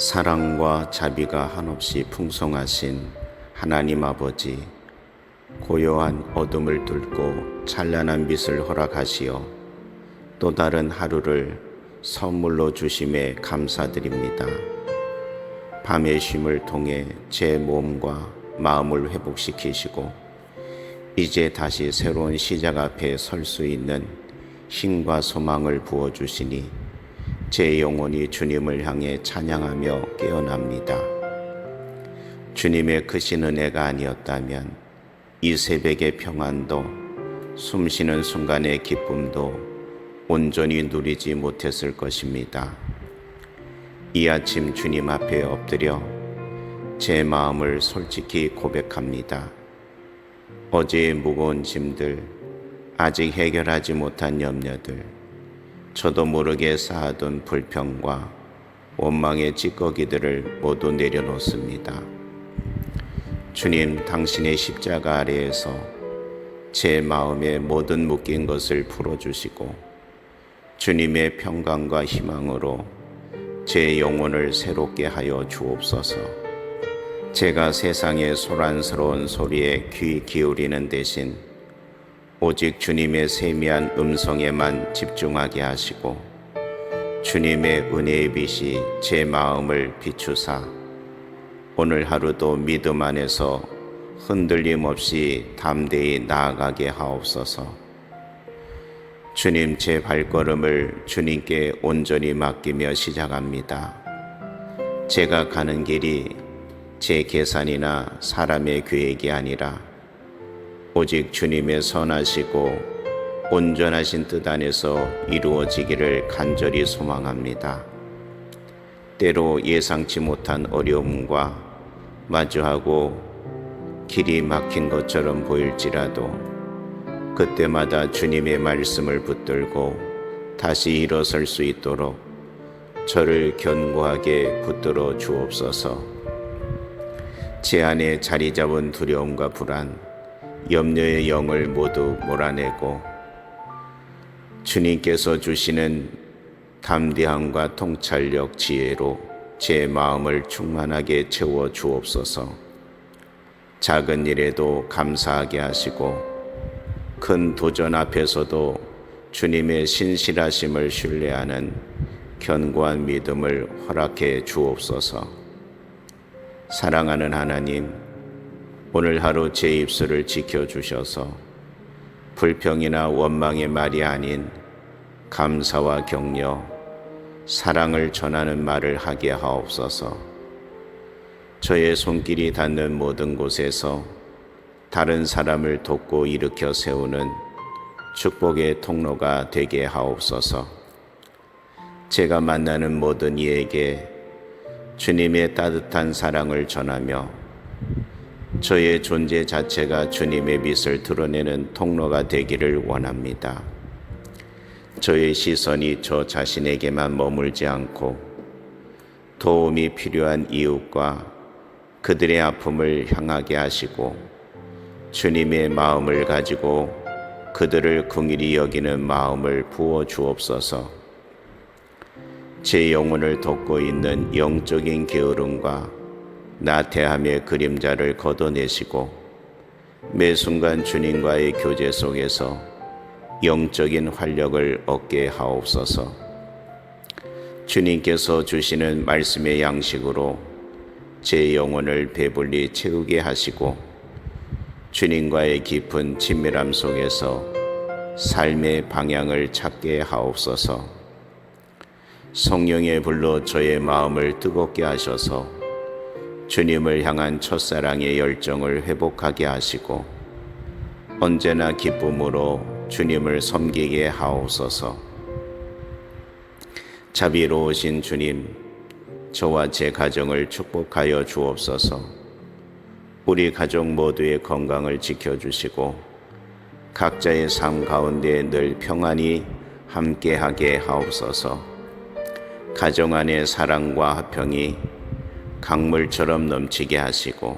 사랑과 자비가 한없이 풍성하신 하나님 아버지, 고요한 어둠을 뚫고 찬란한 빛을 허락하시어 또 다른 하루를 선물로 주심에 감사드립니다. 밤의 쉼을 통해 제 몸과 마음을 회복시키시고 이제 다시 새로운 시작 앞에 설 수 있는 힘과 소망을 부어주시니 제 영혼이 주님을 향해 찬양하며 깨어납니다. 주님의 크신 은혜가 아니었다면 이 새벽의 평안도 숨쉬는 순간의 기쁨도 온전히 누리지 못했을 것입니다. 이 아침 주님 앞에 엎드려 제 마음을 솔직히 고백합니다. 어제의 무거운 짐들, 아직 해결하지 못한 염려들, 저도 모르게 쌓아둔 불평과 원망의 찌꺼기들을 모두 내려놓습니다. 주님, 당신의 십자가 아래에서 제 마음의 모든 묶인 것을 풀어주시고 주님의 평강과 희망으로 제 영혼을 새롭게 하여 주옵소서. 제가 세상의 소란스러운 소리에 귀 기울이는 대신 오직 주님의 세미한 음성에만 집중하게 하시고 주님의 은혜의 빛이 제 마음을 비추사 오늘 하루도 믿음 안에서 흔들림 없이 담대히 나아가게 하옵소서. 주님, 제 발걸음을 주님께 온전히 맡기며 시작합니다. 제가 가는 길이 제 계산이나 사람의 계획이 아니라 오직 주님의 선하시고 온전하신 뜻 안에서 이루어지기를 간절히 소망합니다. 때로 예상치 못한 어려움과 마주하고 길이 막힌 것처럼 보일지라도 그때마다 주님의 말씀을 붙들고 다시 일어설 수 있도록 저를 견고하게 붙들어 주옵소서. 제 안에 자리 잡은 두려움과 불안, 염려의 영을 모두 몰아내고 주님께서 주시는 담대함과 통찰력, 지혜로 제 마음을 충만하게 채워 주옵소서. 작은 일에도 감사하게 하시고 큰 도전 앞에서도 주님의 신실하심을 신뢰하는 견고한 믿음을 허락해 주옵소서. 사랑하는 하나님, 오늘 하루 제 입술을 지켜주셔서 불평이나 원망의 말이 아닌 감사와 격려, 사랑을 전하는 말을 하게 하옵소서. 저의 손길이 닿는 모든 곳에서 다른 사람을 돕고 일으켜 세우는 축복의 통로가 되게 하옵소서. 제가 만나는 모든 이에게 주님의 따뜻한 사랑을 전하며 저의 존재 자체가 주님의 빛을 드러내는 통로가 되기를 원합니다. 저의 시선이 저 자신에게만 머물지 않고 도움이 필요한 이웃과 그들의 아픔을 향하게 하시고 주님의 마음을 가지고 그들을 긍휼히 여기는 마음을 부어 주옵소서. 제 영혼을 덮고 있는 영적인 게으름과 나태함의 그림자를 걷어내시고 매 순간 주님과의 교제 속에서 영적인 활력을 얻게 하옵소서. 주님께서 주시는 말씀의 양식으로 제 영혼을 배불리 채우게 하시고 주님과의 깊은 친밀함 속에서 삶의 방향을 찾게 하옵소서. 성령의 불로 저의 마음을 뜨겁게 하셔서 주님을 향한 첫사랑의 열정을 회복하게 하시고 언제나 기쁨으로 주님을 섬기게 하옵소서. 자비로우신 주님, 저와 제 가정을 축복하여 주옵소서. 우리 가족 모두의 건강을 지켜주시고 각자의 삶 가운데 늘 평안히 함께하게 하옵소서. 가정 안의 사랑과 화평이 강물처럼 넘치게 하시고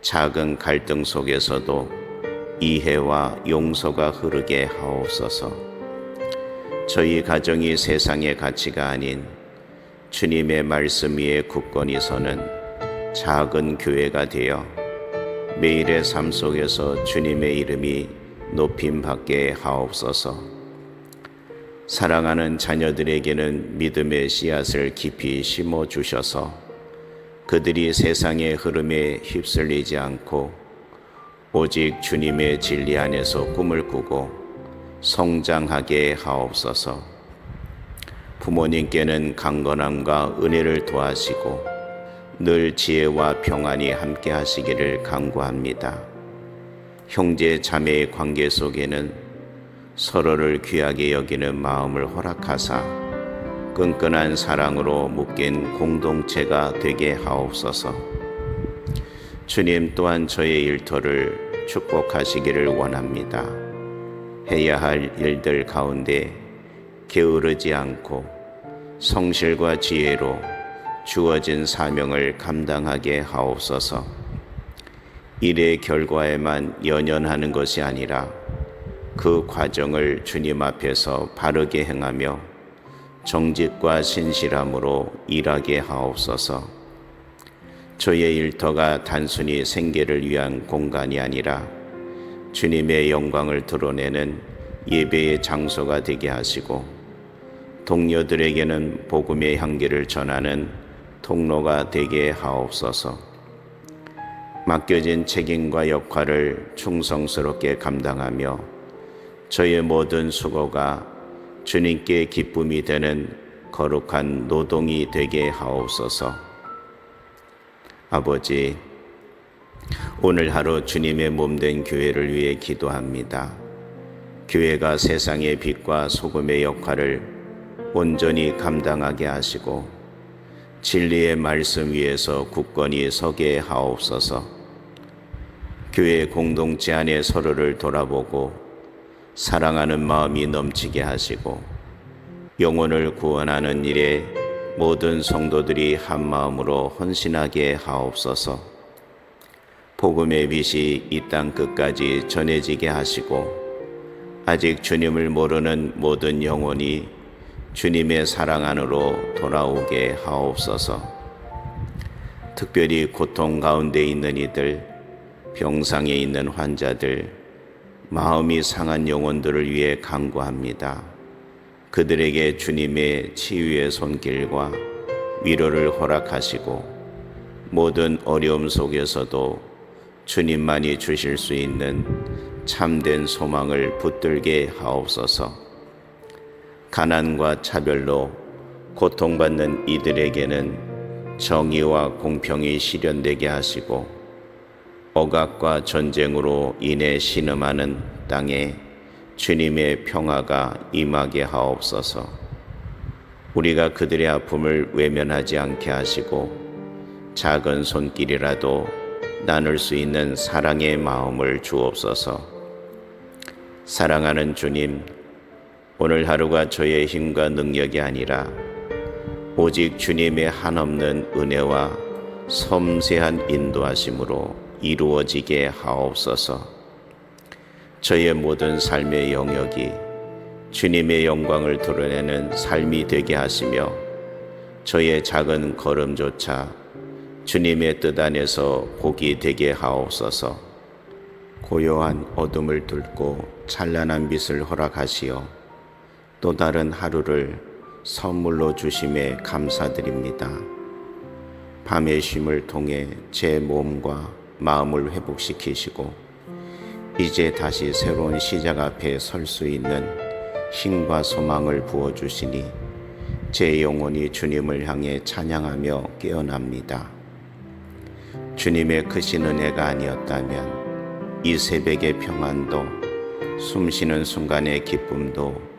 작은 갈등 속에서도 이해와 용서가 흐르게 하옵소서. 저희 가정이 세상의 가치가 아닌 주님의 말씀 위에 굳건히 서는 작은 교회가 되어 매일의 삶 속에서 주님의 이름이 높임받게 하옵소서. 사랑하는 자녀들에게는 믿음의 씨앗을 깊이 심어 주셔서 그들이 세상의 흐름에 휩쓸리지 않고 오직 주님의 진리 안에서 꿈을 꾸고 성장하게 하옵소서. 부모님께는 강건함과 은혜를 더하시고 늘 지혜와 평안이 함께 하시기를 간구합니다. 형제 자매의 관계 속에는 서로를 귀하게 여기는 마음을 허락하사 끈끈한 사랑으로 묶인 공동체가 되게 하옵소서. 주님 또한 저의 일터를 축복하시기를 원합니다. 해야 할 일들 가운데 게으르지 않고 성실과 지혜로 주어진 사명을 감당하게 하옵소서. 일의 결과에만 연연하는 것이 아니라 그 과정을 주님 앞에서 바르게 행하며 정직과 신실함으로 일하게 하옵소서. 저의 일터가 단순히 생계를 위한 공간이 아니라 주님의 영광을 드러내는 예배의 장소가 되게 하시고 동료들에게는 복음의 향기를 전하는 통로가 되게 하옵소서. 맡겨진 책임과 역할을 충성스럽게 감당하며 저의 모든 수고가 주님께 기쁨이 되는 거룩한 노동이 되게 하옵소서. 아버지, 오늘 하루 주님의 몸된 교회를 위해 기도합니다. 교회가 세상의 빛과 소금의 역할을 온전히 감당하게 하시고 진리의 말씀 위에서 굳건히 서게 하옵소서. 교회 공동체 안에 서로를 돌아보고 사랑하는 마음이 넘치게 하시고 영혼을 구원하는 일에 모든 성도들이 한 마음으로 헌신하게 하옵소서. 복음의 빛이 이 땅 끝까지 전해지게 하시고 아직 주님을 모르는 모든 영혼이 주님의 사랑 안으로 돌아오게 하옵소서. 특별히 고통 가운데 있는 이들, 병상에 있는 환자들, 마음이 상한 영혼들을 위해 간구합니다. 그들에게 주님의 치유의 손길과 위로를 허락하시고 모든 어려움 속에서도 주님만이 주실 수 있는 참된 소망을 붙들게 하옵소서. 가난과 차별로 고통받는 이들에게는 정의와 공평이 실현되게 하시고 억압과 전쟁으로 인해 신음하는 땅에 주님의 평화가 임하게 하옵소서. 우리가 그들의 아픔을 외면하지 않게 하시고 작은 손길이라도 나눌 수 있는 사랑의 마음을 주옵소서. 사랑하는 주님, 오늘 하루가 저의 힘과 능력이 아니라 오직 주님의 한없는 은혜와 섬세한 인도하심으로 이루어지게 하옵소서. 저의 모든 삶의 영역이 주님의 영광을 드러내는 삶이 되게 하시며 저의 작은 걸음조차 주님의 뜻 안에서 복이 되게 하옵소서. 고요한 어둠을 뚫고 찬란한 빛을 허락하시어 또 다른 하루를 선물로 주심에 감사드립니다. 밤의 쉼을 통해 제 몸과 마음을 회복시키시고 이제 다시 새로운 시작 앞에 설 수 있는 힘과 소망을 부어주시니 제 영혼이 주님을 향해 찬양하며 깨어납니다. 주님의 크신 은혜가 아니었다면 이 새벽의 평안도 숨쉬는 순간의 기쁨도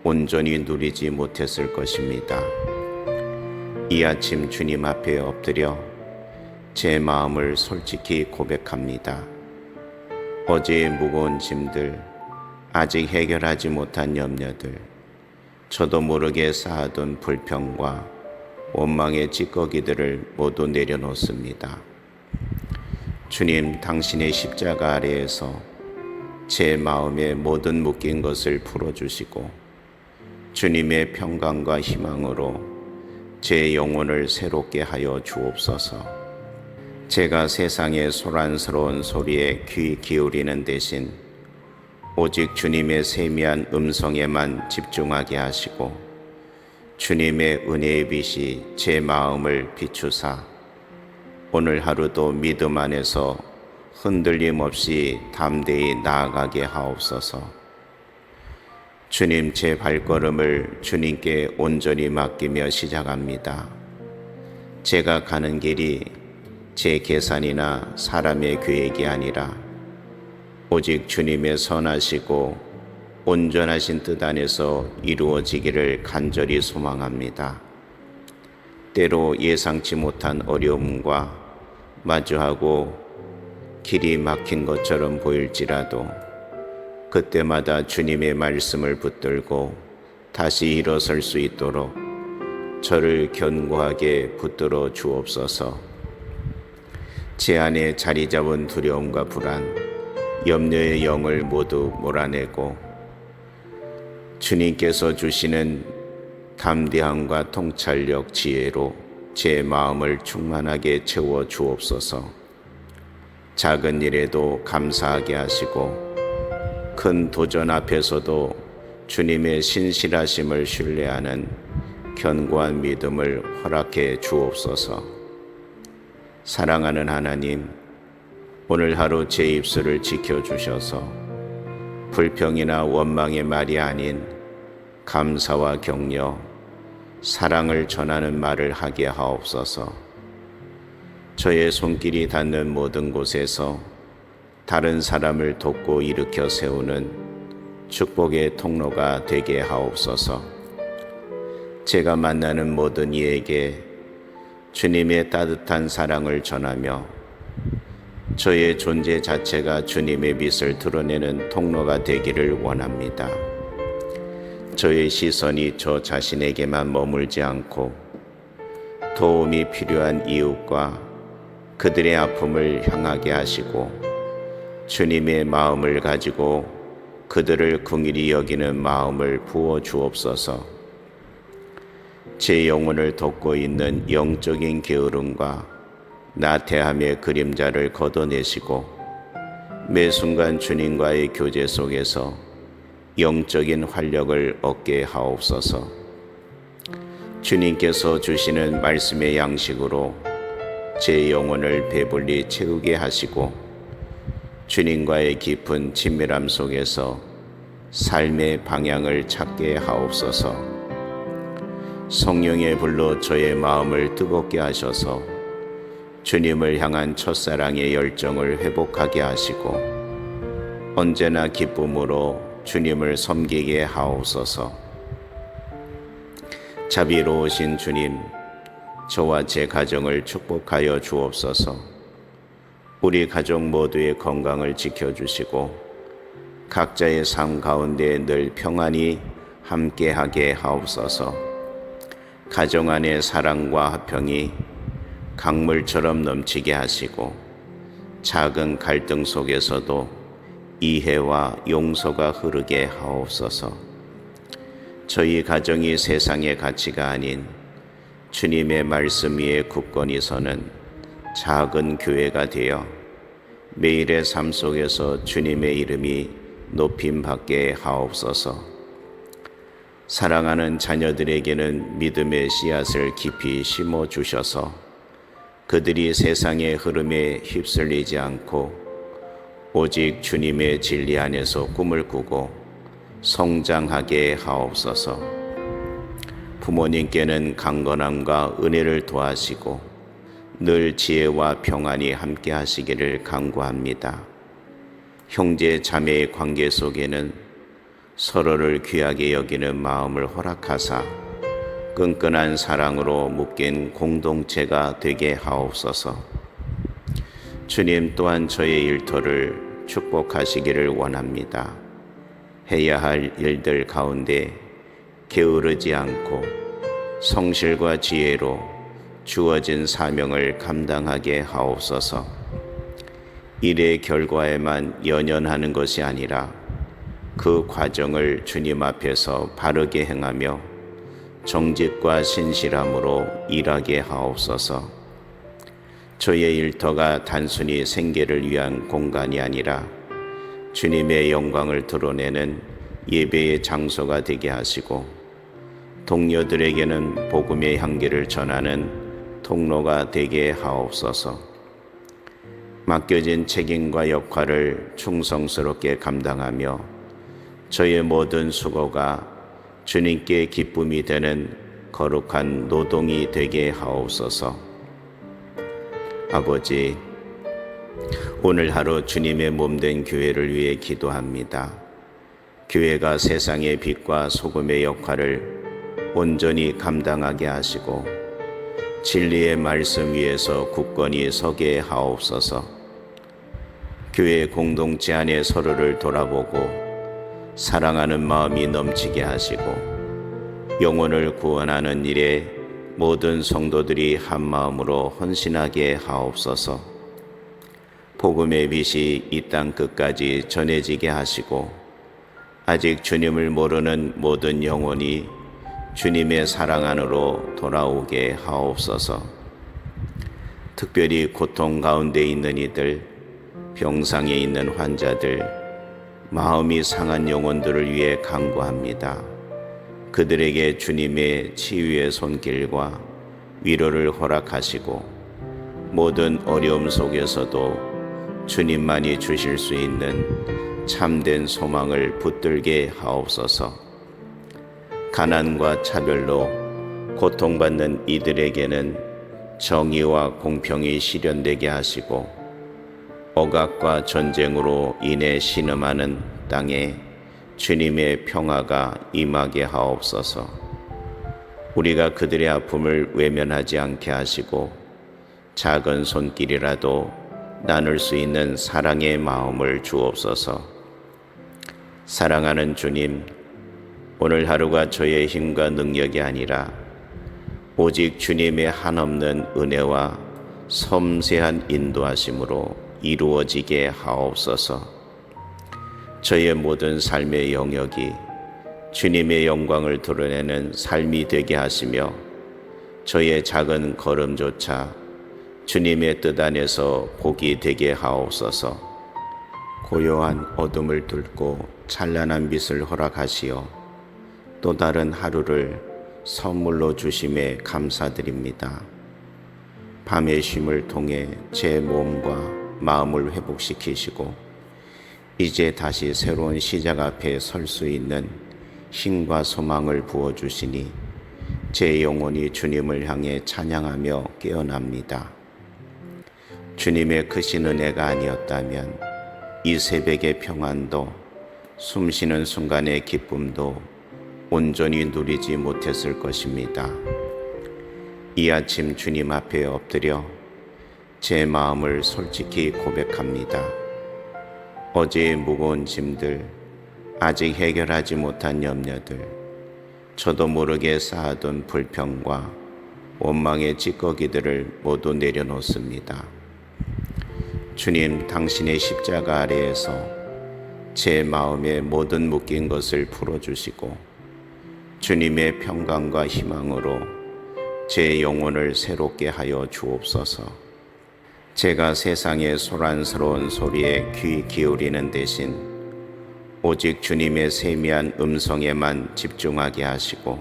온전히 누리지 못했을 것입니다. 이 아침 주님 앞에 엎드려 제 마음을 솔직히 고백합니다. 어제의 무거운 짐들, 아직 해결하지 못한 염려들, 저도 모르게 쌓아둔 불평과 원망의 찌꺼기들을 모두 내려놓습니다. 주님, 당신의 십자가 아래에서 제 마음의 모든 묶인 것을 풀어주시고 주님의 평강과 희망으로 제 영혼을 새롭게 하여 주옵소서. 제가 세상의 소란스러운 소리에 귀 기울이는 대신 오직 주님의 세미한 음성에만 집중하게 하시고 주님의 은혜의 빛이 제 마음을 비추사 오늘 하루도 믿음 안에서 흔들림 없이 담대히 나아가게 하옵소서. 주님, 제 발걸음을 주님께 온전히 맡기며 시작합니다. 제가 가는 길이 제 계산이나 사람의 계획이 아니라 오직 주님의 선하시고 온전하신 뜻 안에서 이루어지기를 간절히 소망합니다. 때로 예상치 못한 어려움과 마주하고 길이 막힌 것처럼 보일지라도 그때마다 주님의 말씀을 붙들고 다시 일어설 수 있도록 저를 견고하게 붙들어 주옵소서. 제 안에 자리 잡은 두려움과 불안, 염려의 영을 모두 몰아내고 주님께서 주시는 담대함과 통찰력, 지혜로 제 마음을 충만하게 채워 주옵소서. 작은 일에도 감사하게 하시고 큰 도전 앞에서도 주님의 신실하심을 신뢰하는 견고한 믿음을 허락해 주옵소서. 사랑하는 하나님, 오늘 하루 제 입술을 지켜주셔서 불평이나 원망의 말이 아닌 감사와 격려, 사랑을 전하는 말을 하게 하옵소서. 저의 손길이 닿는 모든 곳에서 다른 사람을 돕고 일으켜 세우는 축복의 통로가 되게 하옵소서. 제가 만나는 모든 이에게 주님의 따뜻한 사랑을 전하며 저의 존재 자체가 주님의 빛을 드러내는 통로가 되기를 원합니다. 저의 시선이 저 자신에게만 머물지 않고 도움이 필요한 이웃과 그들의 아픔을 향하게 하시고 주님의 마음을 가지고 그들을 긍휼히 여기는 마음을 부어 주옵소서. 제 영혼을 덮고 있는 영적인 게으름과 나태함의 그림자를 걷어내시고 매 순간 주님과의 교제 속에서 영적인 활력을 얻게 하옵소서. 주님께서 주시는 말씀의 양식으로 제 영혼을 배불리 채우게 하시고 주님과의 깊은 친밀함 속에서 삶의 방향을 찾게 하옵소서. 성령의 불로 저의 마음을 뜨겁게 하셔서 주님을 향한 첫사랑의 열정을 회복하게 하시고 언제나 기쁨으로 주님을 섬기게 하옵소서. 자비로우신 주님, 저와 제 가정을 축복하여 주옵소서. 우리 가족 모두의 건강을 지켜주시고 각자의 삶 가운데 늘 평안히 함께하게 하옵소서. 가정 안의 사랑과 화평이 강물처럼 넘치게 하시고 작은 갈등 속에서도 이해와 용서가 흐르게 하옵소서. 저희 가정이 세상의 가치가 아닌 주님의 말씀 위에 굳건히 서는 작은 교회가 되어 매일의 삶 속에서 주님의 이름이 높임받게 하옵소서. 사랑하는 자녀들에게는 믿음의 씨앗을 깊이 심어 주셔서 그들이 세상의 흐름에 휩쓸리지 않고 오직 주님의 진리 안에서 꿈을 꾸고 성장하게 하옵소서. 부모님께는 강건함과 은혜를 더하시고 늘 지혜와 평안이 함께 하시기를 간구합니다. 형제 자매의 관계 속에는 서로를 귀하게 여기는 마음을 허락하사 끈끈한 사랑으로 묶인 공동체가 되게 하옵소서. 주님 또한 저의 일터를 축복하시기를 원합니다. 해야 할 일들 가운데 게으르지 않고 성실과 지혜로 주어진 사명을 감당하게 하옵소서. 일의 결과에만 연연하는 것이 아니라 그 과정을 주님 앞에서 바르게 행하며 정직과 신실함으로 일하게 하옵소서. 저의 일터가 단순히 생계를 위한 공간이 아니라 주님의 영광을 드러내는 예배의 장소가 되게 하시고, 동료들에게는 복음의 향기를 전하는 통로가 되게 하옵소서. 맡겨진 책임과 역할을 충성스럽게 감당하며 저의 모든 수고가 주님께 기쁨이 되는 거룩한 노동이 되게 하옵소서. 아버지, 오늘 하루 주님의 몸된 교회를 위해 기도합니다. 교회가 세상의 빛과 소금의 역할을 온전히 감당하게 하시고 진리의 말씀 위에서 굳건히 서게 하옵소서. 교회 공동체 안에 서로를 돌아보고 사랑하는 마음이 넘치게 하시고 영혼을 구원하는 일에 모든 성도들이 한 마음으로 헌신하게 하옵소서. 복음의 빛이 이 땅 끝까지 전해지게 하시고 아직 주님을 모르는 모든 영혼이 주님의 사랑 안으로 돌아오게 하옵소서. 특별히 고통 가운데 있는 이들, 병상에 있는 환자들, 마음이 상한 영혼들을 위해 간구합니다. 그들에게 주님의 치유의 손길과 위로를 허락하시고 모든 어려움 속에서도 주님만이 주실 수 있는 참된 소망을 붙들게 하옵소서. 가난과 차별로 고통받는 이들에게는 정의와 공평이 실현되게 하시고 억압과 전쟁으로 인해 신음하는 땅에 주님의 평화가 임하게 하옵소서. 우리가 그들의 아픔을 외면하지 않게 하시고 작은 손길이라도 나눌 수 있는 사랑의 마음을 주옵소서. 사랑하는 주님, 오늘 하루가 저의 힘과 능력이 아니라 오직 주님의 한없는 은혜와 섬세한 인도하심으로 이루어지게 하옵소서. 저의 모든 삶의 영역이 주님의 영광을 드러내는 삶이 되게 하시며 저의 작은 걸음조차 주님의 뜻 안에서 복이 되게 하옵소서. 고요한 어둠을 뚫고 찬란한 빛을 허락하시어 또 다른 하루를 선물로 주심에 감사드립니다. 밤의 쉼을 통해 제 몸과 마음을 회복시키시고 이제 다시 새로운 시작 앞에 설 수 있는 힘과 소망을 부어주시니 제 영혼이 주님을 향해 찬양하며 깨어납니다. 주님의 크신 은혜가 아니었다면 이 새벽의 평안도 숨쉬는 순간의 기쁨도 온전히 누리지 못했을 것입니다. 이 아침 주님 앞에 엎드려 제 마음을 솔직히 고백합니다. 어제의 무거운 짐들, 아직 해결하지 못한 염려들, 저도 모르게 쌓아둔 불평과 원망의 찌꺼기들을 모두 내려놓습니다. 주님, 당신의 십자가 아래에서 제 마음의 모든 묶인 것을 풀어주시고 주님의 평강과 희망으로 제 영혼을 새롭게 하여 주옵소서. 제가 세상의 소란스러운 소리에 귀 기울이는 대신 오직 주님의 세미한 음성에만 집중하게 하시고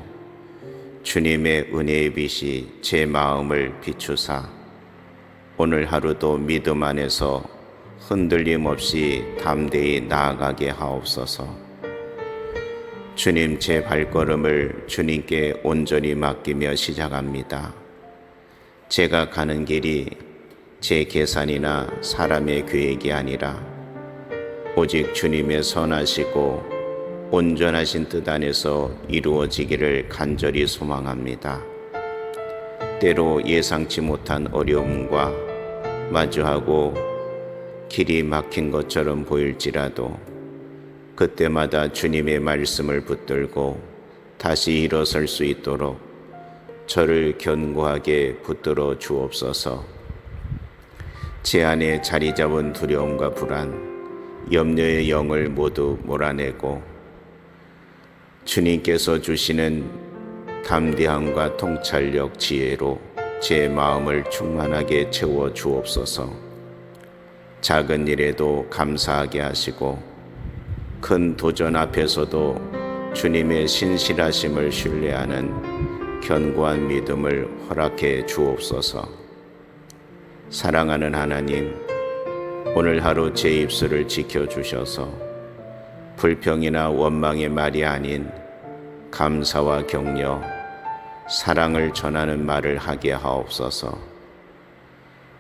주님의 은혜의 빛이 제 마음을 비추사 오늘 하루도 믿음 안에서 흔들림 없이 담대히 나아가게 하옵소서. 주님, 제 발걸음을 주님께 온전히 맡기며 시작합니다. 제가 가는 길이 제 계산이나 사람의 계획이 아니라 오직 주님의 선하시고 온전하신 뜻 안에서 이루어지기를 간절히 소망합니다. 때로 예상치 못한 어려움과 마주하고 길이 막힌 것처럼 보일지라도 그때마다 주님의 말씀을 붙들고 다시 일어설 수 있도록 저를 견고하게 붙들어 주옵소서. 제 안에 자리 잡은 두려움과 불안, 염려의 영을 모두 몰아내고 주님께서 주시는 담대함과 통찰력, 지혜로 제 마음을 충만하게 채워 주옵소서. 작은 일에도 감사하게 하시고 큰 도전 앞에서도 주님의 신실하심을 신뢰하는 견고한 믿음을 허락해 주옵소서. 사랑하는 하나님, 오늘 하루 제 입술을 지켜주셔서 불평이나 원망의 말이 아닌 감사와 격려, 사랑을 전하는 말을 하게 하옵소서.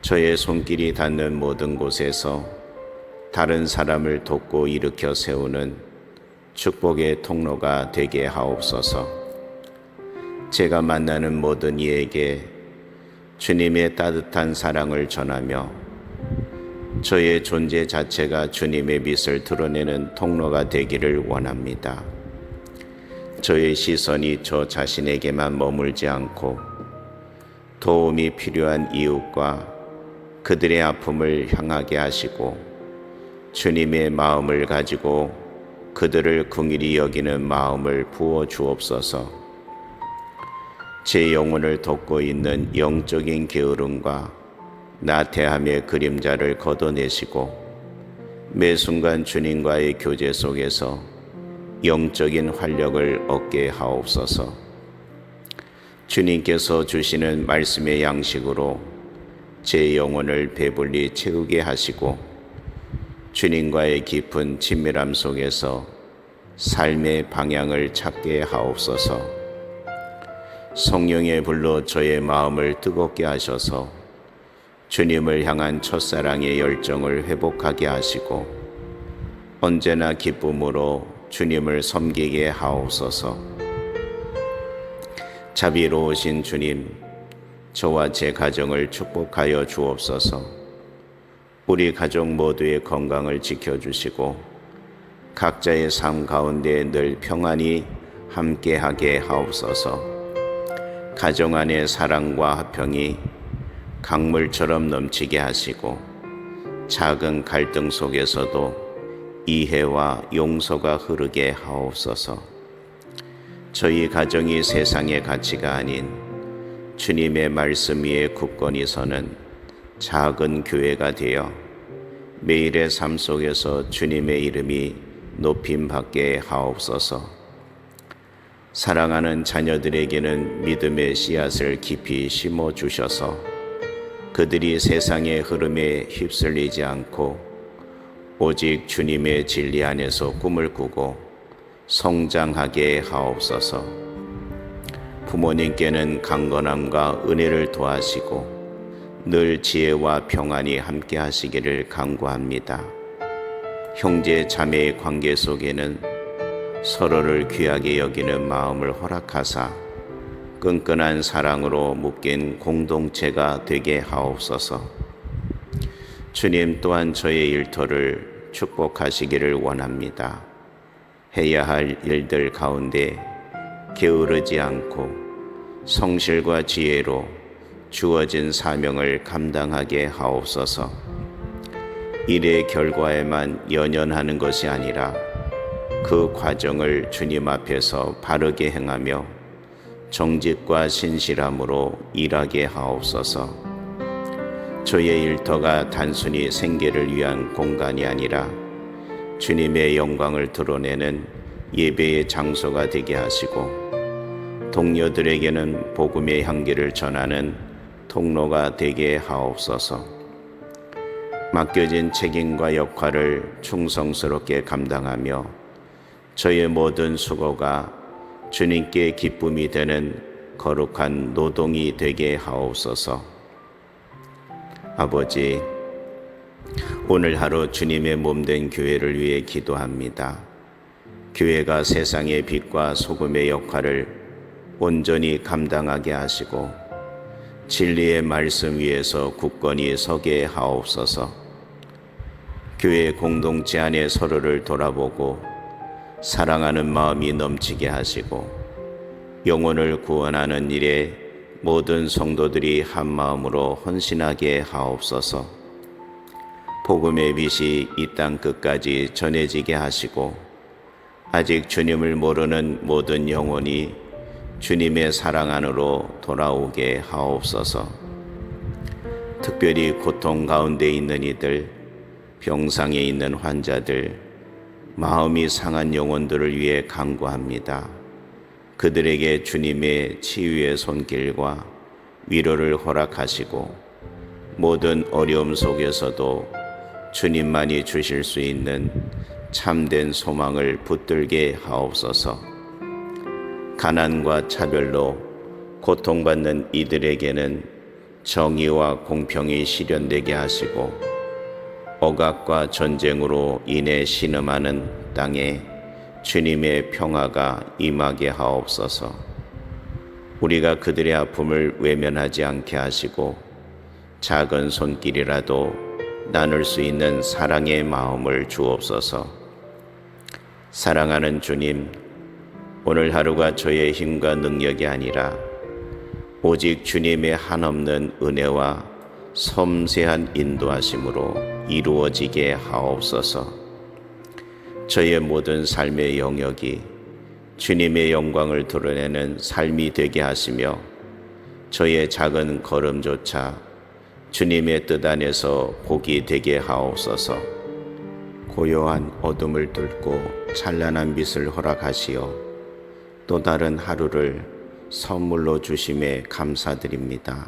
저의 손길이 닿는 모든 곳에서 다른 사람을 돕고 일으켜 세우는 축복의 통로가 되게 하옵소서. 제가 만나는 모든 이에게 주님의 따뜻한 사랑을 전하며 저의 존재 자체가 주님의 빛을 드러내는 통로가 되기를 원합니다. 저의 시선이 저 자신에게만 머물지 않고 도움이 필요한 이웃과 그들의 아픔을 향하게 하시고 주님의 마음을 가지고 그들을 긍휼히 여기는 마음을 부어 주옵소서. 제 영혼을 덮고 있는 영적인 게으름과 나태함의 그림자를 걷어내시고 매 순간 주님과의 교제 속에서 영적인 활력을 얻게 하옵소서. 주님께서 주시는 말씀의 양식으로 제 영혼을 배불리 채우게 하시고 주님과의 깊은 친밀함 속에서 삶의 방향을 찾게 하옵소서. 성령의 불로 저의 마음을 뜨겁게 하셔서 주님을 향한 첫사랑의 열정을 회복하게 하시고 언제나 기쁨으로 주님을 섬기게 하옵소서. 자비로우신 주님, 저와 제 가정을 축복하여 주옵소서. 우리 가족 모두의 건강을 지켜주시고 각자의 삶 가운데 늘 평안히 함께하게 하옵소서. 가정 안의 사랑과 화평이 강물처럼 넘치게 하시고 작은 갈등 속에서도 이해와 용서가 흐르게 하옵소서. 저희 가정이 세상의 가치가 아닌 주님의 말씀 위에 굳건히 서는 작은 교회가 되어 매일의 삶 속에서 주님의 이름이 높임받게 하옵소서. 사랑하는 자녀들에게는 믿음의 씨앗을 깊이 심어 주셔서 그들이 세상의 흐름에 휩쓸리지 않고 오직 주님의 진리 안에서 꿈을 꾸고 성장하게 하옵소서. 부모님께는 강건함과 은혜를 더하시고 늘 지혜와 평안이 함께 하시기를 간구합니다. 형제 자매의 관계 속에는 서로를 귀하게 여기는 마음을 허락하사 끈끈한 사랑으로 묶인 공동체가 되게 하옵소서. 주님 또한 저의 일터를 축복하시기를 원합니다. 해야 할 일들 가운데 게으르지 않고 성실과 지혜로 주어진 사명을 감당하게 하옵소서. 일의 결과에만 연연하는 것이 아니라 그 과정을 주님 앞에서 바르게 행하며 정직과 신실함으로 일하게 하옵소서. 저의 일터가 단순히 생계를 위한 공간이 아니라 주님의 영광을 드러내는 예배의 장소가 되게 하시고 동료들에게는 복음의 향기를 전하는 통로가 되게 하옵소서. 맡겨진 책임과 역할을 충성스럽게 감당하며 저의 모든 수고가 주님께 기쁨이 되는 거룩한 노동이 되게 하옵소서. 아버지, 오늘 하루 주님의 몸된 교회를 위해 기도합니다. 교회가 세상의 빛과 소금의 역할을 온전히 감당하게 하시고 진리의 말씀 위에서 굳건히 서게 하옵소서. 교회 공동체 안에 서로를 돌아보고 사랑하는 마음이 넘치게 하시고 영혼을 구원하는 일에 모든 성도들이 한 마음으로 헌신하게 하옵소서. 복음의 빛이 이 땅 끝까지 전해지게 하시고 아직 주님을 모르는 모든 영혼이 주님의 사랑 안으로 돌아오게 하옵소서. 특별히 고통 가운데 있는 이들, 병상에 있는 환자들, 마음이 상한 영혼들을 위해 간구합니다. 그들에게 주님의 치유의 손길과 위로를 허락하시고 모든 어려움 속에서도 주님만이 주실 수 있는 참된 소망을 붙들게 하옵소서. 가난과 차별로 고통받는 이들에게는 정의와 공평이 실현되게 하시고 억압과 전쟁으로 인해 신음하는 땅에 주님의 평화가 임하게 하옵소서. 우리가 그들의 아픔을 외면하지 않게 하시고 작은 손길이라도 나눌 수 있는 사랑의 마음을 주옵소서. 사랑하는 주님, 오늘 하루가 저의 힘과 능력이 아니라 오직 주님의 한없는 은혜와 섬세한 인도하심으로 이루어지게 하옵소서. 저의 모든 삶의 영역이 주님의 영광을 드러내는 삶이 되게 하시며 저의 작은 걸음조차 주님의 뜻 안에서 복이 되게 하옵소서. 고요한 어둠을 뚫고 찬란한 빛을 허락하시어 또 다른 하루를 선물로 주심에 감사드립니다.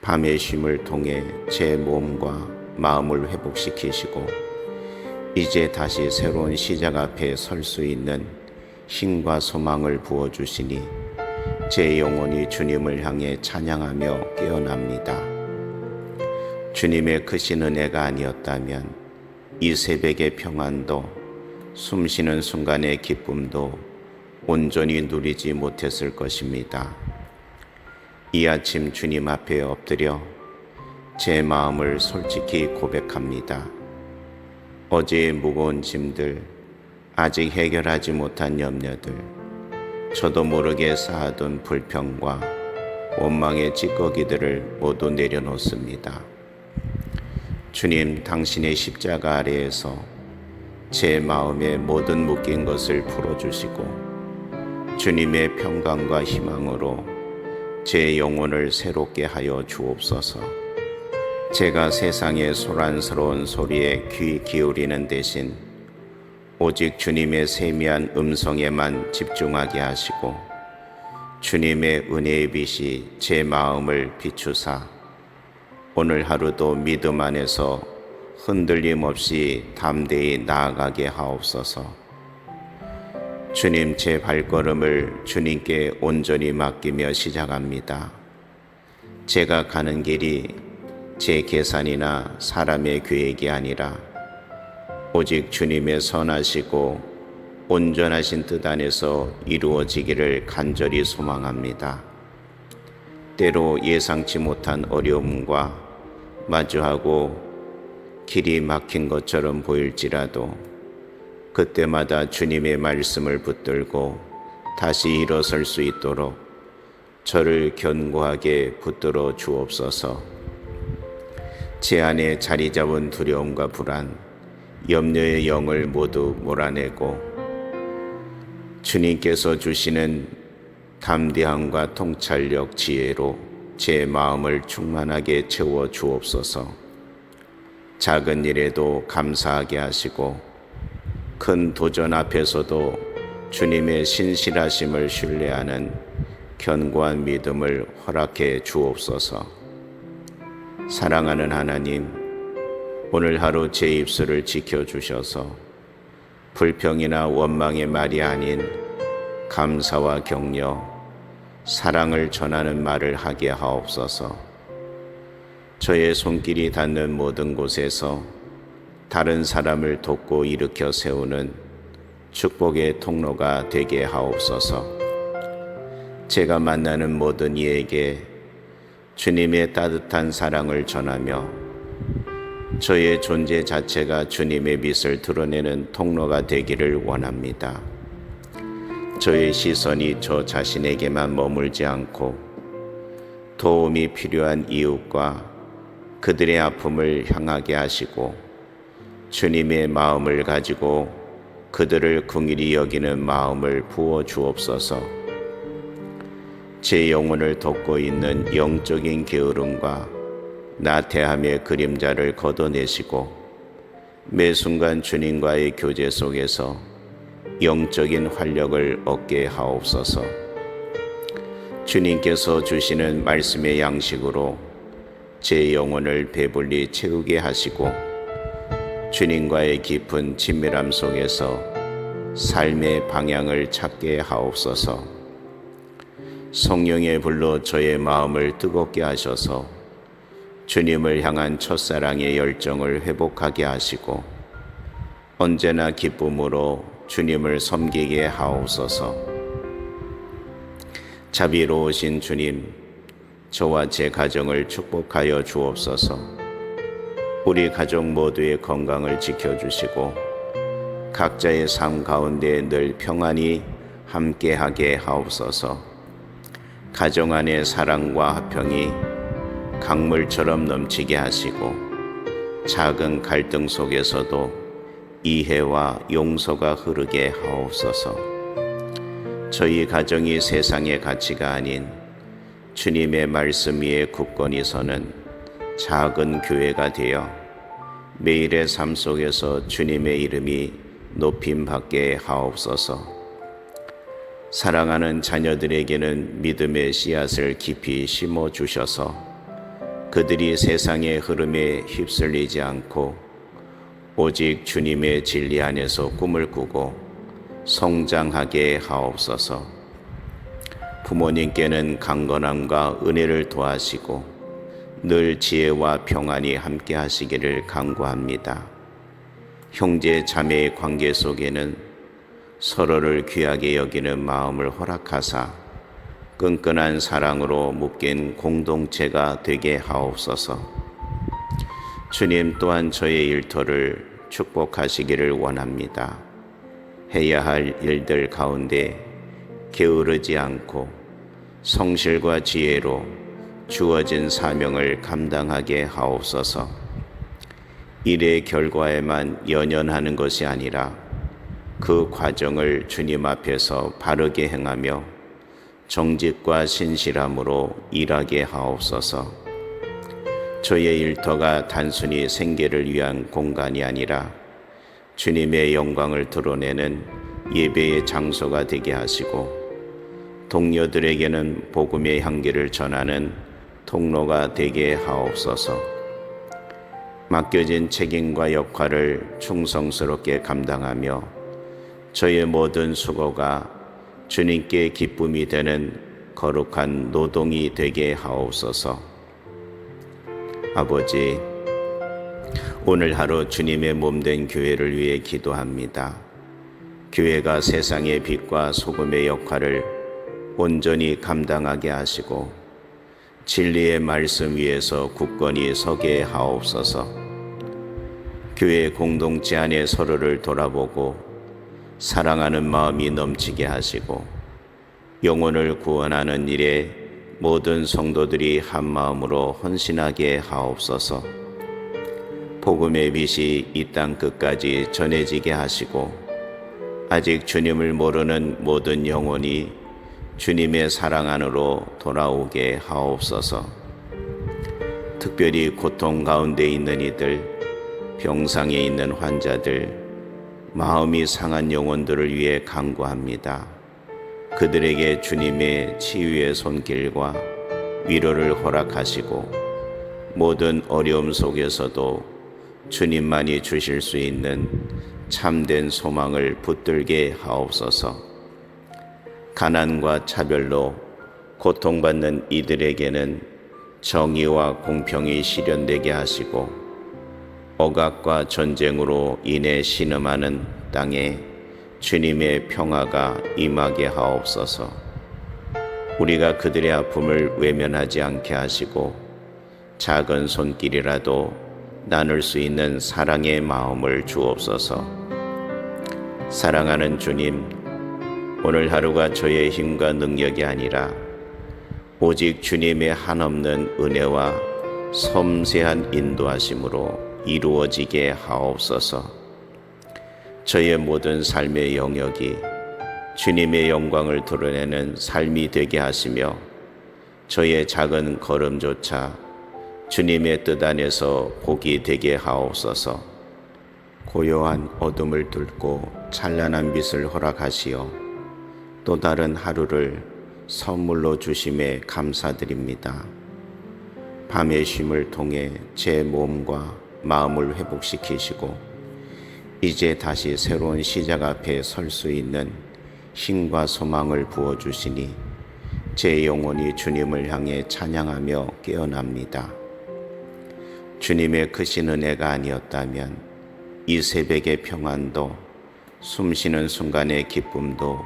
밤의 쉼을 통해 제 몸과 마음을 회복시키시고 이제 다시 새로운 시작 앞에 설 수 있는 힘과 소망을 부어주시니 제 영혼이 주님을 향해 찬양하며 깨어납니다. 주님의 크신 은혜가 아니었다면 이 새벽의 평안도 숨쉬는 순간의 기쁨도 온전히 누리지 못했을 것입니다. 이 아침 주님 앞에 엎드려 제 마음을 솔직히 고백합니다. 어제의 무거운 짐들, 아직 해결하지 못한 염려들, 저도 모르게 쌓아둔 불평과 원망의 찌꺼기들을 모두 내려놓습니다. 주님, 당신의 십자가 아래에서 제 마음의 모든 묶인 것을 풀어주시고 주님의 평강과 희망으로 제 영혼을 새롭게 하여 주옵소서. 제가 세상의 소란스러운 소리에 귀 기울이는 대신 오직 주님의 세미한 음성에만 집중하게 하시고 주님의 은혜의 빛이 제 마음을 비추사 오늘 하루도 믿음 안에서 흔들림 없이 담대히 나아가게 하옵소서. 주님, 제 발걸음을 주님께 온전히 맡기며 시작합니다. 제가 가는 길이 제 계산이나 사람의 계획이 아니라 오직 주님의 선하시고 온전하신 뜻 안에서 이루어지기를 간절히 소망합니다. 때로 예상치 못한 어려움과 마주하고 길이 막힌 것처럼 보일지라도 그때마다 주님의 말씀을 붙들고 다시 일어설 수 있도록 저를 견고하게 붙들어 주옵소서. 제 안에 자리 잡은 두려움과 불안, 염려의 영을 모두 몰아내고 주님께서 주시는 담대함과 통찰력, 지혜로 제 마음을 충만하게 채워 주옵소서. 작은 일에도 감사하게 하시고 큰 도전 앞에서도 주님의 신실하심을 신뢰하는 견고한 믿음을 허락해 주옵소서. 사랑하는 하나님, 오늘 하루 제 입술을 지켜주셔서 불평이나 원망의 말이 아닌 감사와 격려, 사랑을 전하는 말을 하게 하옵소서. 저의 손길이 닿는 모든 곳에서 다른 사람을 돕고 일으켜 세우는 축복의 통로가 되게 하옵소서. 제가 만나는 모든 이에게 주님의 따뜻한 사랑을 전하며 저의 존재 자체가 주님의 빛을 드러내는 통로가 되기를 원합니다. 저의 시선이 저 자신에게만 머물지 않고 도움이 필요한 이웃과 그들의 아픔을 향하게 하시고 주님의 마음을 가지고 그들을 긍휼히 여기는 마음을 부어 주옵소서. 제 영혼을 덮고 있는 영적인 게으름과 나태함의 그림자를 걷어내시고 매 순간 주님과의 교제 속에서 영적인 활력을 얻게 하옵소서. 주님께서 주시는 말씀의 양식으로 제 영혼을 배불리 채우게 하시고 주님과의 깊은 친밀함 속에서 삶의 방향을 찾게 하옵소서. 성령의 불로 저의 마음을 뜨겁게 하셔서 주님을 향한 첫사랑의 열정을 회복하게 하시고 언제나 기쁨으로 주님을 섬기게 하옵소서. 자비로우신 주님, 저와 제 가정을 축복하여 주옵소서. 우리 가족 모두의 건강을 지켜주시고 각자의 삶 가운데 늘 평안히 함께하게 하옵소서. 가정 안의 사랑과 화평이 강물처럼 넘치게 하시고 작은 갈등 속에서도 이해와 용서가 흐르게 하옵소서. 저희 가정이 세상의 가치가 아닌 주님의 말씀 위에 굳건히 서는 작은 교회가 되어 매일의 삶 속에서 주님의 이름이 높임받게 하옵소서. 사랑하는 자녀들에게는 믿음의 씨앗을 깊이 심어주셔서 그들이 세상의 흐름에 휩쓸리지 않고 오직 주님의 진리 안에서 꿈을 꾸고 성장하게 하옵소서. 부모님께는 강건함과 은혜를 더하시고 늘 지혜와 평안이 함께 하시기를 간구합니다. 형제 자매의 관계 속에는 서로를 귀하게 여기는 마음을 허락하사 끈끈한 사랑으로 묶인 공동체가 되게 하옵소서. 주님 또한 저의 일터를 축복하시기를 원합니다. 해야 할 일들 가운데 게으르지 않고 성실과 지혜로 주어진 사명을 감당하게 하옵소서. 일의 결과에만 연연하는 것이 아니라 그 과정을 주님 앞에서 바르게 행하며 정직과 신실함으로 일하게 하옵소서. 저의 일터가 단순히 생계를 위한 공간이 아니라 주님의 영광을 드러내는 예배의 장소가 되게 하시고 동료들에게는 복음의 향기를 전하는 통로가 되게 하옵소서. 맡겨진 책임과 역할을 충성스럽게 감당하며 저의 모든 수고가 주님께 기쁨이 되는 거룩한 노동이 되게 하옵소서. 아버지, 오늘 하루 주님의 몸된 교회를 위해 기도합니다. 교회가 세상의 빛과 소금의 역할을 온전히 감당하게 하시고 진리의 말씀 위에서 굳건히 서게 하옵소서. 교회 공동체 안에 서로를 돌아보고 사랑하는 마음이 넘치게 하시고 영혼을 구원하는 일에 모든 성도들이 한 마음으로 헌신하게 하옵소서. 복음의 빛이 이 땅 끝까지 전해지게 하시고 아직 주님을 모르는 모든 영혼이 주님의 사랑 안으로 돌아오게 하옵소서. 특별히 고통 가운데 있는 이들, 병상에 있는 환자들, 마음이 상한 영혼들을 위해 간구합니다. 그들에게 주님의 치유의 손길과 위로를 허락하시고 모든 어려움 속에서도 주님만이 주실 수 있는 참된 소망을 붙들게 하옵소서. 가난과 차별로 고통받는 이들에게는 정의와 공평이 실현되게 하시고 억압과 전쟁으로 인해 신음하는 땅에 주님의 평화가 임하게 하옵소서. 우리가 그들의 아픔을 외면하지 않게 하시고 작은 손길이라도 나눌 수 있는 사랑의 마음을 주옵소서. 사랑하는 주님, 오늘 하루가 저의 힘과 능력이 아니라 오직 주님의 한없는 은혜와 섬세한 인도하심으로 이루어지게 하옵소서. 저의 모든 삶의 영역이 주님의 영광을 드러내는 삶이 되게 하시며 저의 작은 걸음조차 주님의 뜻 안에서 복이 되게 하옵소서. 고요한 어둠을 뚫고 찬란한 빛을 허락하시어 또 다른 하루를 선물로 주심에 감사드립니다. 밤의 쉼을 통해 제 몸과 마음을 회복시키시고 이제 다시 새로운 시작 앞에 설 수 있는 힘과 소망을 부어주시니 제 영혼이 주님을 향해 찬양하며 깨어납니다. 주님의 크신 은혜가 아니었다면 이 새벽의 평안도 숨쉬는 순간의 기쁨도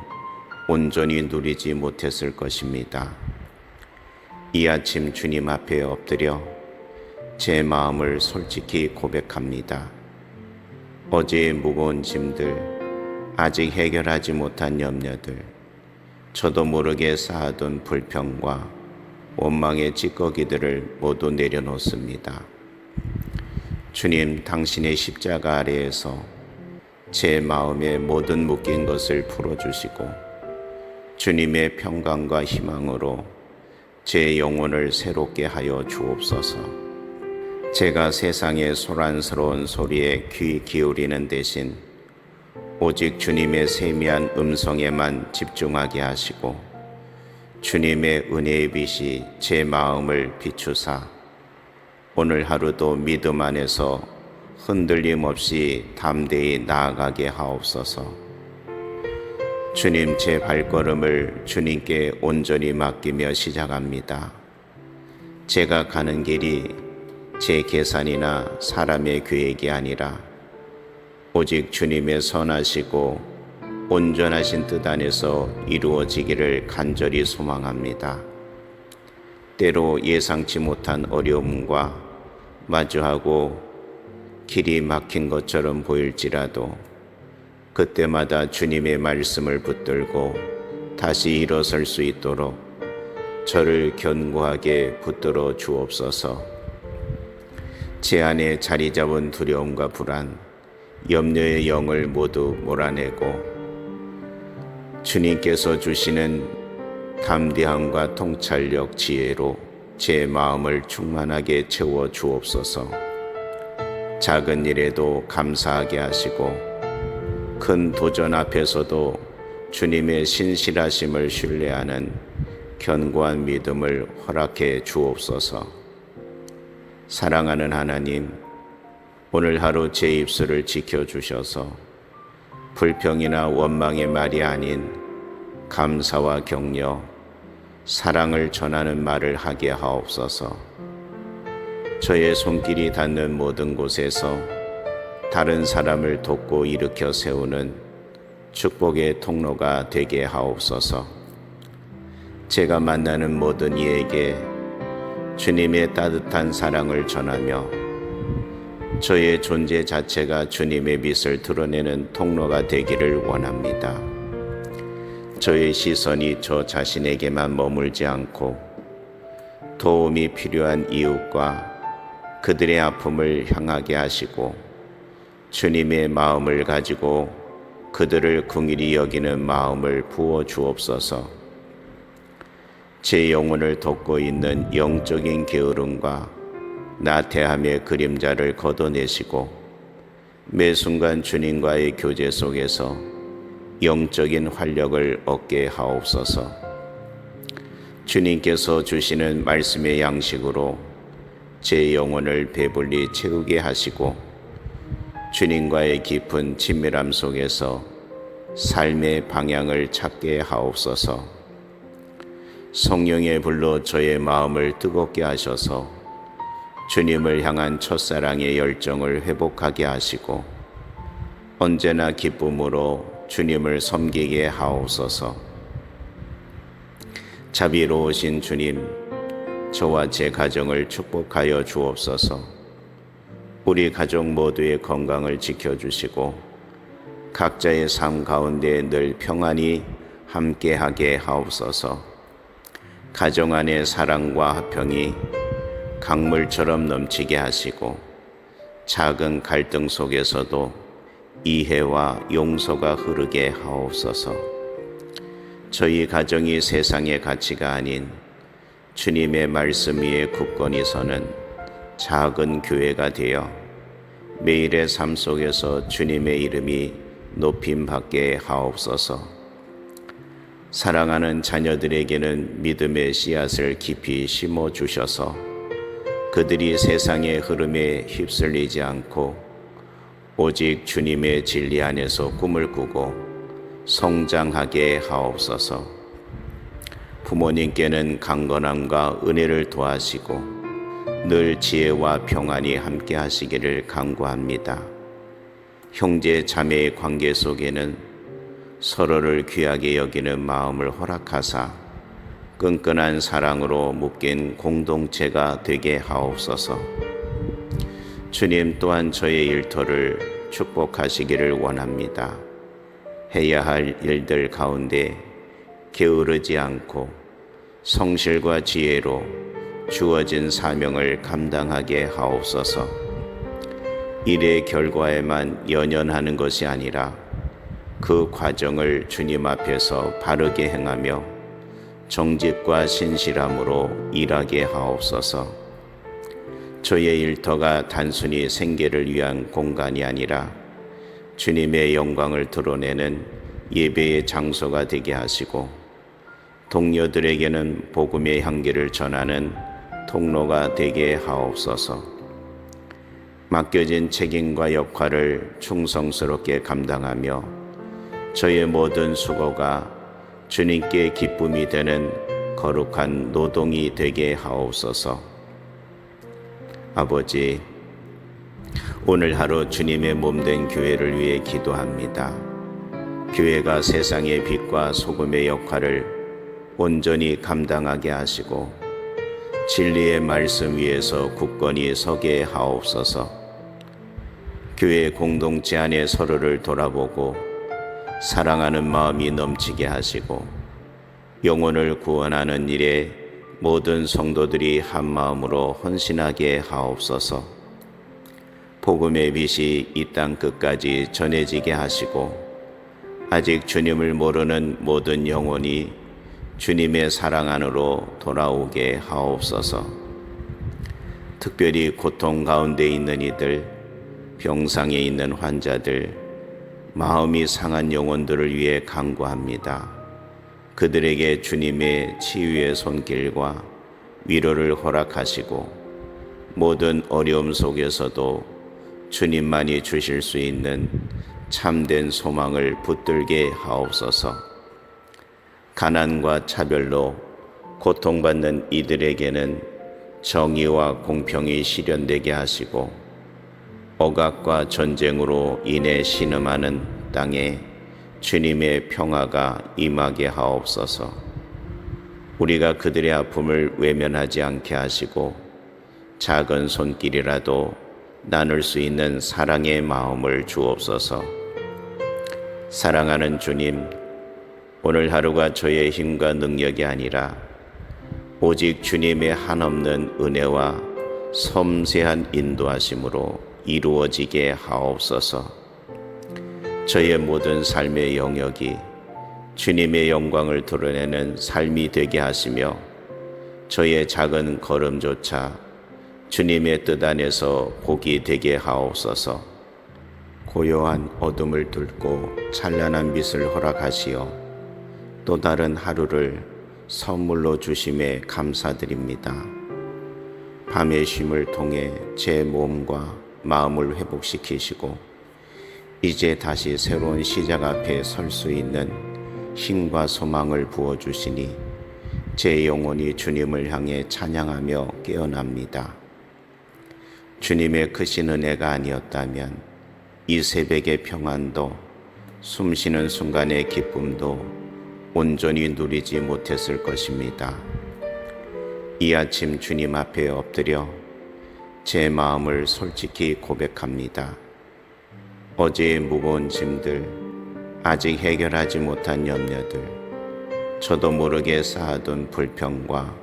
온전히 누리지 못했을 것입니다. 이 아침 주님 앞에 엎드려 제 마음을 솔직히 고백합니다. 어제의 무거운 짐들, 아직 해결하지 못한 염려들, 저도 모르게 쌓아둔 불평과 원망의 찌꺼기들을 모두 내려놓습니다. 주님, 당신의 십자가 아래에서 제 마음의 모든 묶인 것을 풀어주시고 주님의 평강과 희망으로 제 영혼을 새롭게 하여 주옵소서. 제가 세상의 소란스러운 소리에 귀 기울이는 대신 오직 주님의 세미한 음성에만 집중하게 하시고 주님의 은혜의 빛이 제 마음을 비추사 오늘 하루도 믿음 안에서 흔들림 없이 담대히 나아가게 하옵소서. 주님, 제 발걸음을 주님께 온전히 맡기며 시작합니다. 제가 가는 길이 제 계산이나 사람의 계획이 아니라 오직 주님의 선하시고 온전하신 뜻 안에서 이루어지기를 간절히 소망합니다. 때로 예상치 못한 어려움과 마주하고 길이 막힌 것처럼 보일지라도 그때마다 주님의 말씀을 붙들고 다시 일어설 수 있도록 저를 견고하게 붙들어 주옵소서. 제 안에 자리 잡은 두려움과 불안, 염려의 영을 모두 몰아내고 주님께서 주시는 담대함과 통찰력, 지혜로 제 마음을 충만하게 채워 주옵소서. 작은 일에도 감사하게 하시고 큰 도전 앞에서도 주님의 신실하심을 신뢰하는 견고한 믿음을 허락해 주옵소서. 사랑하는 하나님, 오늘 하루 제 입술을 지켜주셔서 불평이나 원망의 말이 아닌 감사와 격려, 사랑을 전하는 말을 하게 하옵소서. 저의 손길이 닿는 모든 곳에서 다른 사람을 돕고 일으켜 세우는 축복의 통로가 되게 하옵소서. 제가 만나는 모든 이에게 주님의 따뜻한 사랑을 전하며 저의 존재 자체가 주님의 빛을 드러내는 통로가 되기를 원합니다. 저의 시선이 저 자신에게만 머물지 않고 도움이 필요한 이웃과 그들의 아픔을 향하게 하시고 주님의 마음을 가지고 그들을 긍휼히 여기는 마음을 부어 주옵소서. 제 영혼을 덮고 있는 영적인 게으름과 나태함의 그림자를 걷어내시고 매 순간 주님과의 교제 속에서 영적인 활력을 얻게 하옵소서. 주님께서 주시는 말씀의 양식으로 제 영혼을 배불리 채우게 하시고 주님과의 깊은 친밀함 속에서 삶의 방향을 찾게 하옵소서. 성령의 불로 저의 마음을 뜨겁게 하셔서 주님을 향한 첫사랑의 열정을 회복하게 하시고 언제나 기쁨으로 주님을 섬기게 하옵소서. 자비로우신 주님, 저와 제 가정을 축복하여 주옵소서. 우리 가족 모두의 건강을 지켜주시고 각자의 삶 가운데 늘 평안히 함께하게 하옵소서. 가정 안의 사랑과 화평이 강물처럼 넘치게 하시고 작은 갈등 속에서도 이해와 용서가 흐르게 하옵소서. 저희 가정이 세상의 가치가 아닌 주님의 말씀 위에 굳건히 서는 작은 교회가 되어 매일의 삶 속에서 주님의 이름이 높임받게 하옵소서. 사랑하는 자녀들에게는 믿음의 씨앗을 깊이 심어 주셔서 그들이 세상의 흐름에 휩쓸리지 않고 오직 주님의 진리 안에서 꿈을 꾸고 성장하게 하옵소서. 부모님께는 강건함과 은혜를 더하시고 늘 지혜와 평안이 함께 하시기를 간구합니다. 형제 자매의 관계 속에는 서로를 귀하게 여기는 마음을 허락하사 끈끈한 사랑으로 묶인 공동체가 되게 하옵소서. 주님 또한 저의 일터를 축복하시기를 원합니다. 해야 할 일들 가운데 게으르지 않고 성실과 지혜로 주어진 사명을 감당하게 하옵소서. 일의 결과에만 연연하는 것이 아니라 그 과정을 주님 앞에서 바르게 행하며 정직과 신실함으로 일하게 하옵소서. 저의 일터가 단순히 생계를 위한 공간이 아니라 주님의 영광을 드러내는 예배의 장소가 되게 하시고 동료들에게는 복음의 향기를 전하는 통로가 되게 하옵소서. 맡겨진 책임과 역할을 충성스럽게 감당하며 저의 모든 수고가 주님께 기쁨이 되는 거룩한 노동이 되게 하옵소서. 아버지, 오늘 하루 주님의 몸된 교회를 위해 기도합니다. 교회가 세상의 빛과 소금의 역할을 온전히 감당하게 하시고 진리의 말씀 위에서 굳건히 서게 하옵소서. 교회 공동체 안에 서로를 돌아보고 사랑하는 마음이 넘치게 하시고 영혼을 구원하는 일에 모든 성도들이 한 마음으로 헌신하게 하옵소서. 복음의 빛이 이 땅 끝까지 전해지게 하시고 아직 주님을 모르는 모든 영혼이 주님의 사랑 안으로 돌아오게 하옵소서. 특별히 고통 가운데 있는 이들, 병상에 있는 환자들, 마음이 상한 영혼들을 위해 간구합니다. 그들에게 주님의 치유의 손길과 위로를 허락하시고 모든 어려움 속에서도 주님만이 주실 수 있는 참된 소망을 붙들게 하옵소서. 가난과 차별로 고통받는 이들에게는 정의와 공평이 실현되게 하시고 억압과 전쟁으로 인해 신음하는 땅에 주님의 평화가 임하게 하옵소서. 우리가 그들의 아픔을 외면하지 않게 하시고 작은 손길이라도 나눌 수 있는 사랑의 마음을 주옵소서. 사랑하는 주님, 오늘 하루가 저의 힘과 능력이 아니라 오직 주님의 한없는 은혜와 섬세한 인도하심으로 이루어지게 하옵소서. 저의 모든 삶의 영역이 주님의 영광을 드러내는 삶이 되게 하시며 저의 작은 걸음조차 주님의 뜻 안에서 복이 되게 하옵소서. 고요한 어둠을 뚫고 찬란한 빛을 허락하시어 또 다른 하루를 선물로 주심에 감사드립니다. 밤의 쉼을 통해 제 몸과 마음을 회복시키시고 이제 다시 새로운 시작 앞에 설 수 있는 힘과 소망을 부어주시니 제 영혼이 주님을 향해 찬양하며 깨어납니다. 주님의 크신 은혜가 아니었다면 이 새벽의 평안도 숨쉬는 순간의 기쁨도 온전히 누리지 못했을 것입니다. 이 아침 주님 앞에 엎드려 제 마음을 솔직히 고백합니다. 어제의 무거운 짐들, 아직 해결하지 못한 염려들, 저도 모르게 쌓아둔 불평과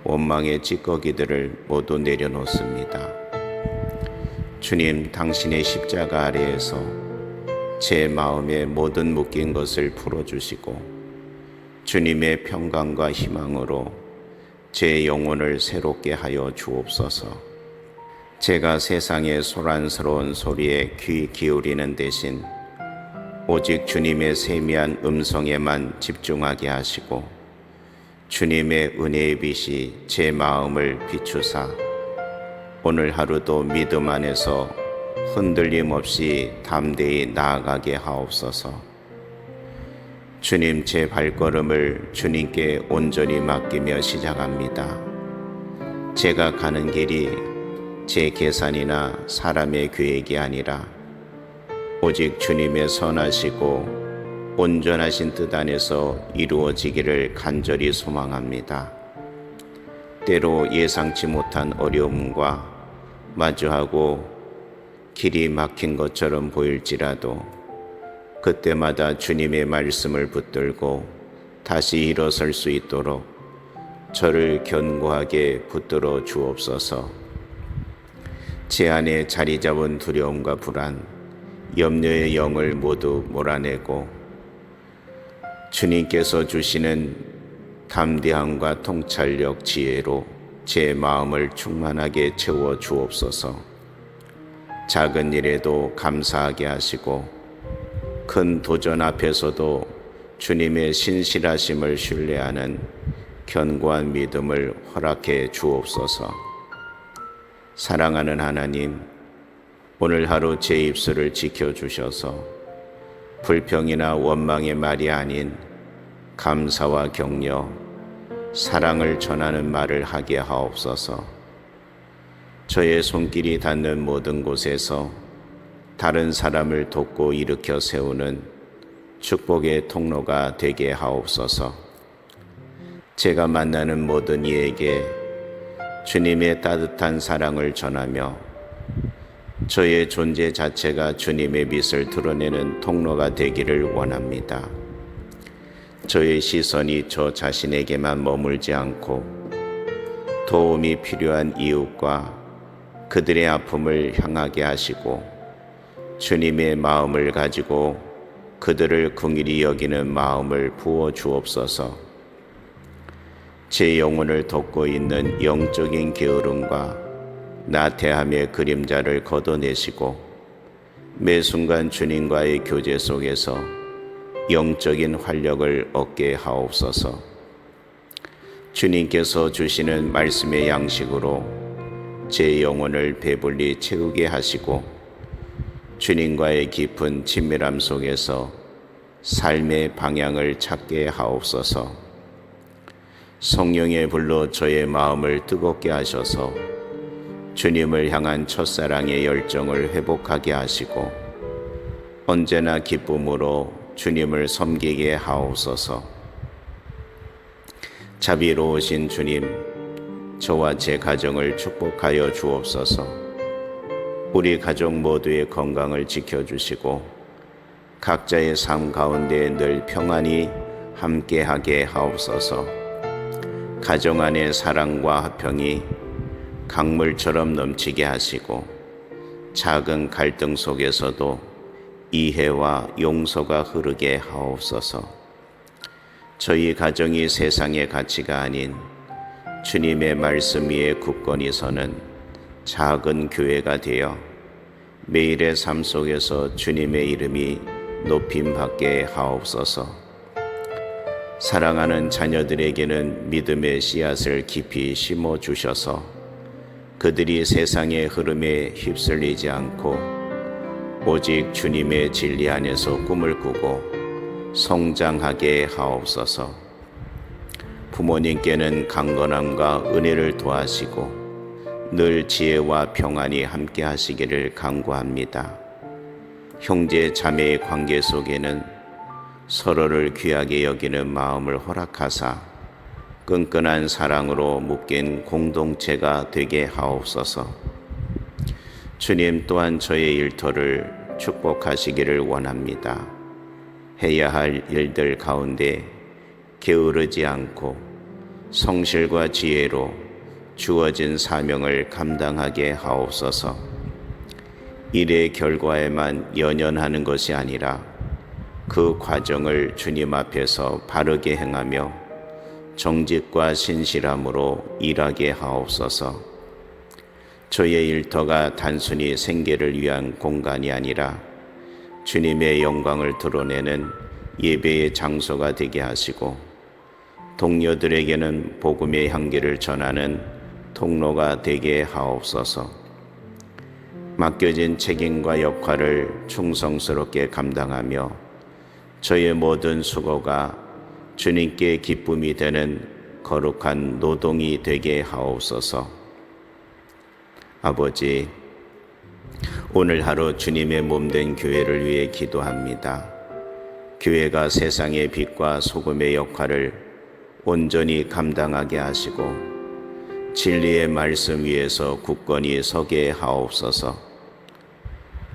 원망의 찌꺼기들을 모두 내려놓습니다. 주님, 당신의 십자가 아래에서 제 마음의 모든 묶인 것을 풀어주시고 주님의 평강과 희망으로 제 영혼을 새롭게 하여 주옵소서. 제가 세상의 소란스러운 소리에 귀 기울이는 대신 오직 주님의 세미한 음성에만 집중하게 하시고 주님의 은혜의 빛이 제 마음을 비추사 오늘 하루도 믿음 안에서 흔들림 없이 담대히 나아가게 하옵소서. 주님, 제 발걸음을 주님께 온전히 맡기며 시작합니다. 제가 가는 길이 제 계산이나 사람의 계획이 아니라 오직 주님의 선하시고 온전하신 뜻 안에서 이루어지기를 간절히 소망합니다. 때로 예상치 못한 어려움과 마주하고 길이 막힌 것처럼 보일지라도 그때마다 주님의 말씀을 붙들고 다시 일어설 수 있도록 저를 견고하게 붙들어 주옵소서. 제 안에 자리 잡은 두려움과 불안, 염려의 영을 모두 몰아내고 주님께서 주시는 담대함과 통찰력, 지혜로 제 마음을 충만하게 채워 주옵소서. 작은 일에도 감사하게 하시고 큰 도전 앞에서도 주님의 신실하심을 신뢰하는 견고한 믿음을 허락해 주옵소서. 사랑하는 하나님, 오늘 하루 제 입술을 지켜주셔서 불평이나 원망의 말이 아닌 감사와 격려, 사랑을 전하는 말을 하게 하옵소서. 저의 손길이 닿는 모든 곳에서 다른 사람을 돕고 일으켜 세우는 축복의 통로가 되게 하옵소서. 제가 만나는 모든 이에게 주님의 따뜻한 사랑을 전하며 저의 존재 자체가 주님의 빛을 드러내는 통로가 되기를 원합니다. 저의 시선이 저 자신에게만 머물지 않고 도움이 필요한 이웃과 그들의 아픔을 향하게 하시고 주님의 마음을 가지고 그들을 긍휼히 여기는 마음을 부어 주옵소서. 제 영혼을 덮고 있는 영적인 게으름과 나태함의 그림자를 걷어내시고 매 순간 주님과의 교제 속에서 영적인 활력을 얻게 하옵소서. 주님께서 주시는 말씀의 양식으로 제 영혼을 배불리 채우게 하시고 주님과의 깊은 친밀함 속에서 삶의 방향을 찾게 하옵소서. 성령의 불로 저의 마음을 뜨겁게 하셔서 주님을 향한 첫사랑의 열정을 회복하게 하시고 언제나 기쁨으로 주님을 섬기게 하옵소서. 자비로우신 주님, 저와 제 가정을 축복하여 주옵소서. 우리 가족 모두의 건강을 지켜주시고 각자의 삶 가운데 늘 평안히 함께하게 하옵소서. 가정 안의 사랑과 화평이 강물처럼 넘치게 하시고 작은 갈등 속에서도 이해와 용서가 흐르게 하옵소서. 저희 가정이 세상의 가치가 아닌 주님의 말씀 위에 굳건히 서는 작은 교회가 되어 매일의 삶 속에서 주님의 이름이 높임받게 하옵소서. 사랑하는 자녀들에게는 믿음의 씨앗을 깊이 심어주셔서 그들이 세상의 흐름에 휩쓸리지 않고 오직 주님의 진리 안에서 꿈을 꾸고 성장하게 하옵소서. 부모님께는 강건함과 은혜를 도하시고 늘 지혜와 평안이 함께 하시기를 간구합니다. 형제 자매의 관계 속에는 서로를 귀하게 여기는 마음을 허락하사 끈끈한 사랑으로 묶인 공동체가 되게 하옵소서. 주님 또한 저의 일터를 축복하시기를 원합니다. 해야 할 일들 가운데 게으르지 않고 성실과 지혜로 주어진 사명을 감당하게 하옵소서. 일의 결과에만 연연하는 것이 아니라 그 과정을 주님 앞에서 바르게 행하며 정직과 신실함으로 일하게 하옵소서. 저의 일터가 단순히 생계를 위한 공간이 아니라 주님의 영광을 드러내는 예배의 장소가 되게 하시고, 동료들에게는 복음의 향기를 전하는 통로가 되게 하옵소서. 맡겨진 책임과 역할을 충성스럽게 감당하며 저의 모든 수고가 주님께 기쁨이 되는 거룩한 노동이 되게 하옵소서. 아버지, 오늘 하루 주님의 몸된 교회를 위해 기도합니다. 교회가 세상의 빛과 소금의 역할을 온전히 감당하게 하시고 진리의 말씀 위에서 굳건히 서게 하옵소서.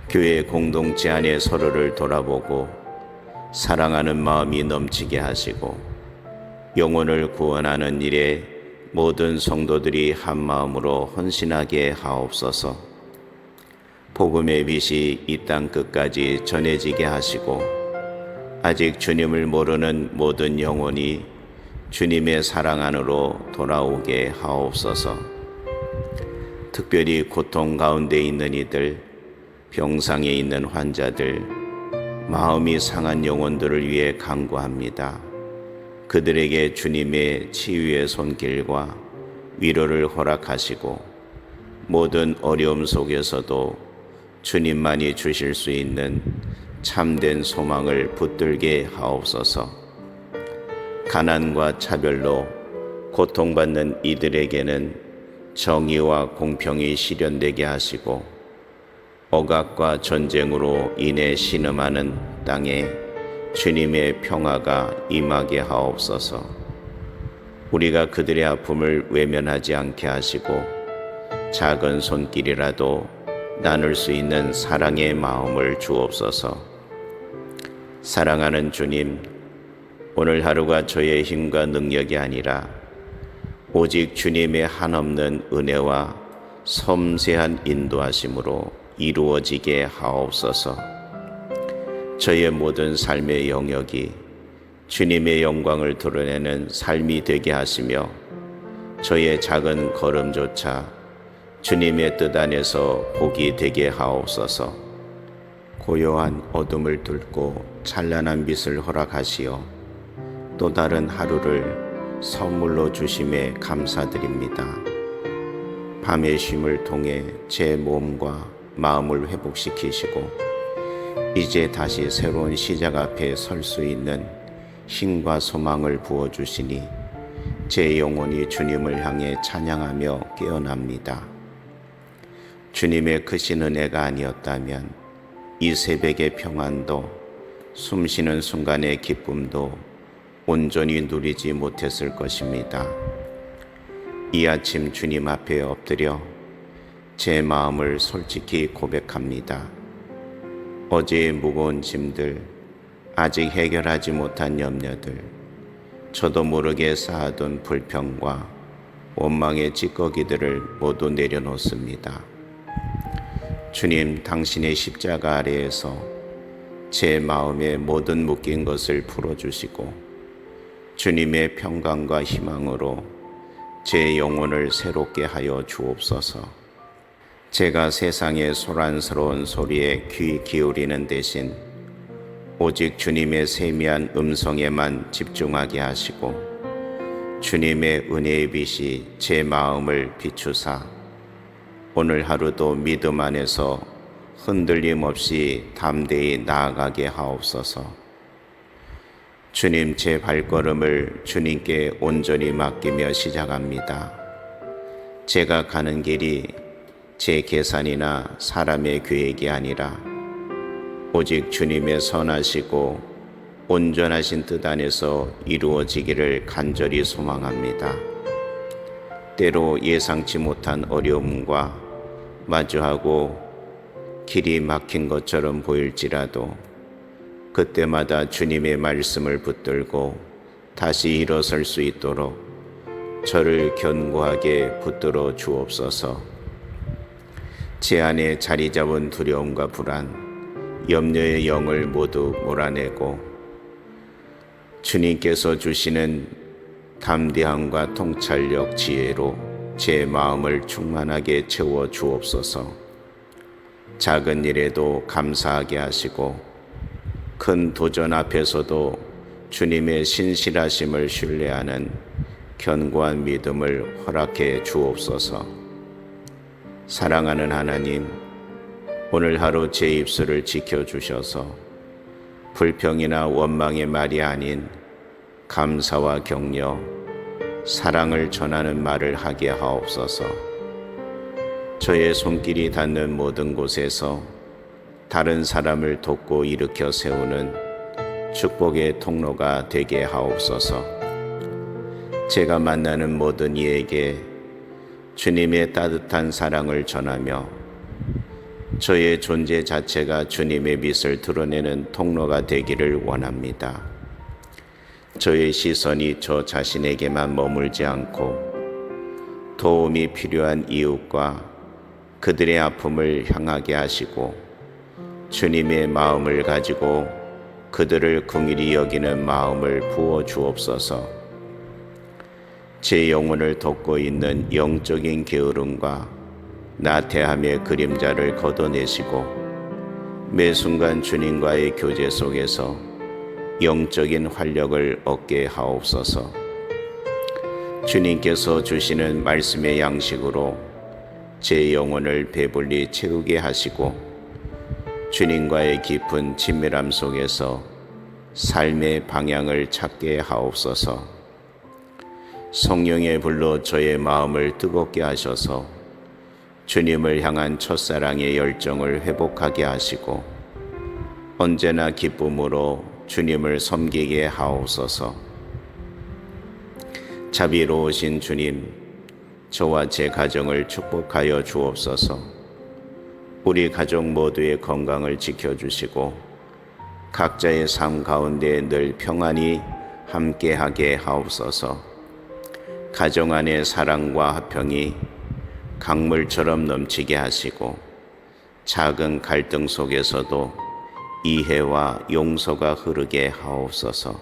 교회 공동체 안에 서로를 돌아보고 사랑하는 마음이 넘치게 하시고 영혼을 구원하는 일에 모든 성도들이 한 마음으로 헌신하게 하옵소서. 복음의 빛이 이 땅 끝까지 전해지게 하시고 아직 주님을 모르는 모든 영혼이 주님의 사랑 안으로 돌아오게 하옵소서. 특별히 고통 가운데 있는 이들, 병상에 있는 환자들, 마음이 상한 영혼들을 위해 간구합니다. 그들에게 주님의 치유의 손길과 위로를 허락하시고 모든 어려움 속에서도 주님만이 주실 수 있는 참된 소망을 붙들게 하옵소서. 가난과 차별로 고통받는 이들에게는 정의와 공평이 실현되게 하시고 억압과 전쟁으로 인해 신음하는 땅에 주님의 평화가 임하게 하옵소서. 우리가 그들의 아픔을 외면하지 않게 하시고 작은 손길이라도 나눌 수 있는 사랑의 마음을 주옵소서. 사랑하는 주님, 오늘 하루가 저의 힘과 능력이 아니라 오직 주님의 한없는 은혜와 섬세한 인도하심으로 이루어지게 하옵소서. 저의 모든 삶의 영역이 주님의 영광을 드러내는 삶이 되게 하시며 저의 작은 걸음조차 주님의 뜻 안에서 복이 되게 하옵소서. 고요한 어둠을 뚫고 찬란한 빛을 허락하시어 또 다른 하루를 선물로 주심에 감사드립니다. 밤의 쉼을 통해 제 몸과 마음을 회복시키시고 이제 다시 새로운 시작 앞에 설 수 있는 힘과 소망을 부어주시니 제 영혼이 주님을 향해 찬양하며 깨어납니다. 주님의 크신 은혜가 아니었다면 이 새벽의 평안도 숨쉬는 순간의 기쁨도 온전히 누리지 못했을 것입니다. 이 아침 주님 앞에 엎드려 제 마음을 솔직히 고백합니다. 어제의 무거운 짐들, 아직 해결하지 못한 염려들, 저도 모르게 쌓아둔 불평과 원망의 찌꺼기들을 모두 내려놓습니다. 주님, 당신의 십자가 아래에서 제 마음의 모든 묶인 것을 풀어주시고 주님의 평강과 희망으로 제 영혼을 새롭게 하여 주옵소서. 제가 세상의 소란스러운 소리에 귀 기울이는 대신 오직 주님의 세미한 음성에만 집중하게 하시고 주님의 은혜의 빛이 제 마음을 비추사 오늘 하루도 믿음 안에서 흔들림 없이 담대히 나아가게 하옵소서. 주님, 제 발걸음을 주님께 온전히 맡기며 시작합니다. 제가 가는 길이 제 계산이나 사람의 계획이 아니라 오직 주님의 선하시고 온전하신 뜻 안에서 이루어지기를 간절히 소망합니다. 때로 예상치 못한 어려움과 마주하고 길이 막힌 것처럼 보일지라도 그때마다 주님의 말씀을 붙들고 다시 일어설 수 있도록 저를 견고하게 붙들어 주옵소서. 제 안에 자리 잡은 두려움과 불안, 염려의 영을 모두 몰아내고 주님께서 주시는 담대함과 통찰력, 지혜로 제 마음을 충만하게 채워 주옵소서. 작은 일에도 감사하게 하시고 큰 도전 앞에서도 주님의 신실하심을 신뢰하는 견고한 믿음을 허락해 주옵소서. 사랑하는 하나님, 오늘 하루 제 입술을 지켜주셔서 불평이나 원망의 말이 아닌 감사와 격려, 사랑을 전하는 말을 하게 하옵소서. 저의 손길이 닿는 모든 곳에서 다른 사람을 돕고 일으켜 세우는 축복의 통로가 되게 하옵소서. 제가 만나는 모든 이에게 주님의 따뜻한 사랑을 전하며 저의 존재 자체가 주님의 빛을 드러내는 통로가 되기를 원합니다. 저의 시선이 저 자신에게만 머물지 않고 도움이 필요한 이웃과 그들의 아픔을 향하게 하시고 주님의 마음을 가지고 그들을 긍휼히 여기는 마음을 부어 주옵소서. 제 영혼을 덮고 있는 영적인 게으름과 나태함의 그림자를 걷어내시고 매 순간 주님과의 교제 속에서 영적인 활력을 얻게 하옵소서. 주님께서 주시는 말씀의 양식으로 제 영혼을 배불리 채우게 하시고 주님과의 깊은 친밀함 속에서 삶의 방향을 찾게 하옵소서. 성령의 불로 저의 마음을 뜨겁게 하셔서 주님을 향한 첫사랑의 열정을 회복하게 하시고 언제나 기쁨으로 주님을 섬기게 하옵소서. 자비로우신 주님, 저와 제 가정을 축복하여 주옵소서. 우리 가족 모두의 건강을 지켜주시고 각자의 삶 가운데 늘 평안히 함께하게 하옵소서. 가정 안의 사랑과 화평이 강물처럼 넘치게 하시고 작은 갈등 속에서도 이해와 용서가 흐르게 하옵소서.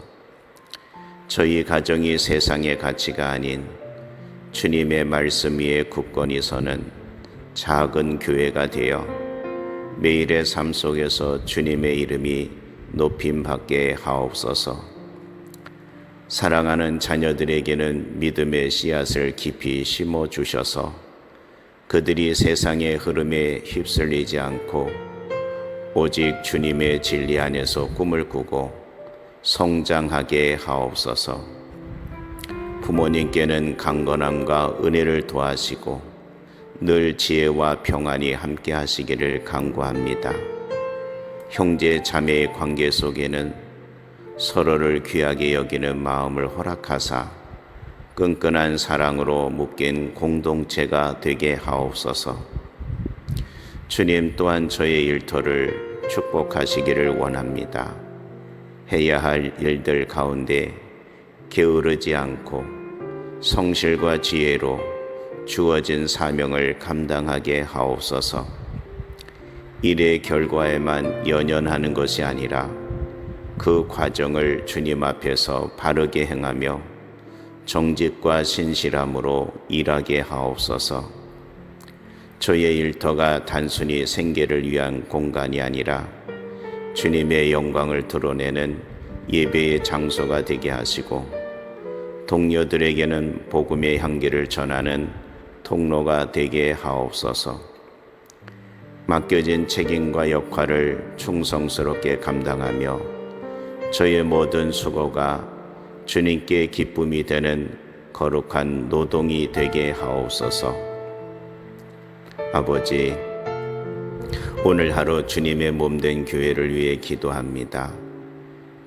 저희 가정이 세상의 가치가 아닌 주님의 말씀 위에 굳건히 서는 작은 교회가 되어 매일의 삶 속에서 주님의 이름이 높임받게 하옵소서. 사랑하는 자녀들에게는 믿음의 씨앗을 깊이 심어 주셔서 그들이 세상의 흐름에 휩쓸리지 않고 오직 주님의 진리 안에서 꿈을 꾸고 성장하게 하옵소서. 부모님께는 강건함과 은혜를 더하시고 늘 지혜와 평안이 함께 하시기를 간구합니다. 형제 자매의 관계 속에는 서로를 귀하게 여기는 마음을 허락하사 끈끈한 사랑으로 묶인 공동체가 되게 하옵소서. 주님 또한 저의 일터를 축복하시기를 원합니다. 해야 할 일들 가운데 게으르지 않고 성실과 지혜로 주어진 사명을 감당하게 하옵소서. 일의 결과에만 연연하는 것이 아니라 그 과정을 주님 앞에서 바르게 행하며 정직과 신실함으로 일하게 하옵소서. 저의 일터가 단순히 생계를 위한 공간이 아니라 주님의 영광을 드러내는 예배의 장소가 되게 하시고 동료들에게는 복음의 향기를 전하는 통로가 되게 하옵소서. 맡겨진 책임과 역할을 충성스럽게 감당하며 저의 모든 수고가 주님께 기쁨이 되는 거룩한 노동이 되게 하옵소서. 아버지, 오늘 하루 주님의 몸된 교회를 위해 기도합니다.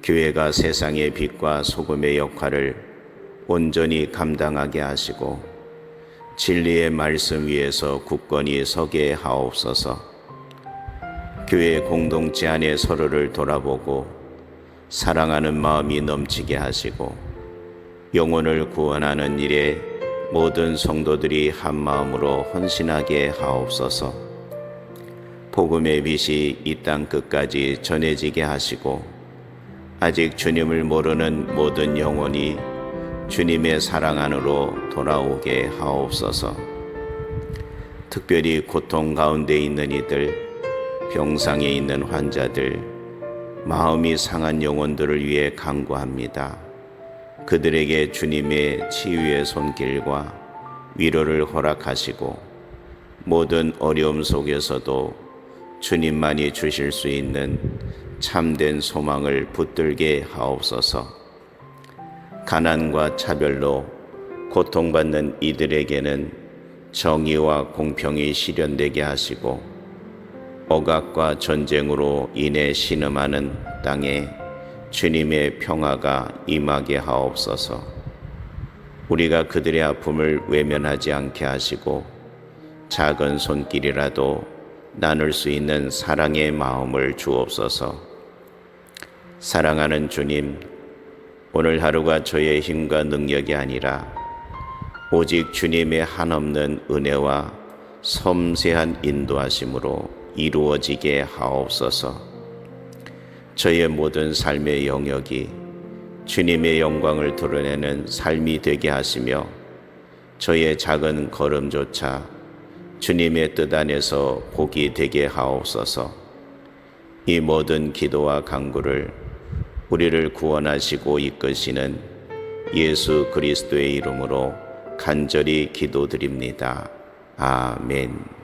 교회가 세상의 빛과 소금의 역할을 온전히 감당하게 하시고 진리의 말씀 위에서 굳건히 서게 하옵소서. 교회 공동체 안에 서로를 돌아보고 사랑하는 마음이 넘치게 하시고 영혼을 구원하는 일에 모든 성도들이 한 마음으로 헌신하게 하옵소서. 복음의 빛이 이 땅 끝까지 전해지게 하시고 아직 주님을 모르는 모든 영혼이 주님의 사랑 안으로 돌아오게 하옵소서. 특별히 고통 가운데 있는 이들, 병상에 있는 환자들, 마음이 상한 영혼들을 위해 간구합니다. 그들에게 주님의 치유의 손길과 위로를 허락하시고 모든 어려움 속에서도 주님만이 주실 수 있는 참된 소망을 붙들게 하옵소서. 가난과 차별로 고통받는 이들에게는 정의와 공평이 실현되게 하시고 억압과 전쟁으로 인해 신음하는 땅에 주님의 평화가 임하게 하옵소서. 우리가 그들의 아픔을 외면하지 않게 하시고 작은 손길이라도 나눌 수 있는 사랑의 마음을 주옵소서. 사랑하는 주님, 오늘 하루가 저의 힘과 능력이 아니라 오직 주님의 한없는 은혜와 섬세한 인도하심으로 이루어지게 하옵소서. 저의 모든 삶의 영역이 주님의 영광을 드러내는 삶이 되게 하시며 저의 작은 걸음조차 주님의 뜻 안에서 복이 되게 하옵소서. 이 모든 기도와 간구를 우리를 구원하시고 이끄시는 예수 그리스도의 이름으로 간절히 기도드립니다. 아멘.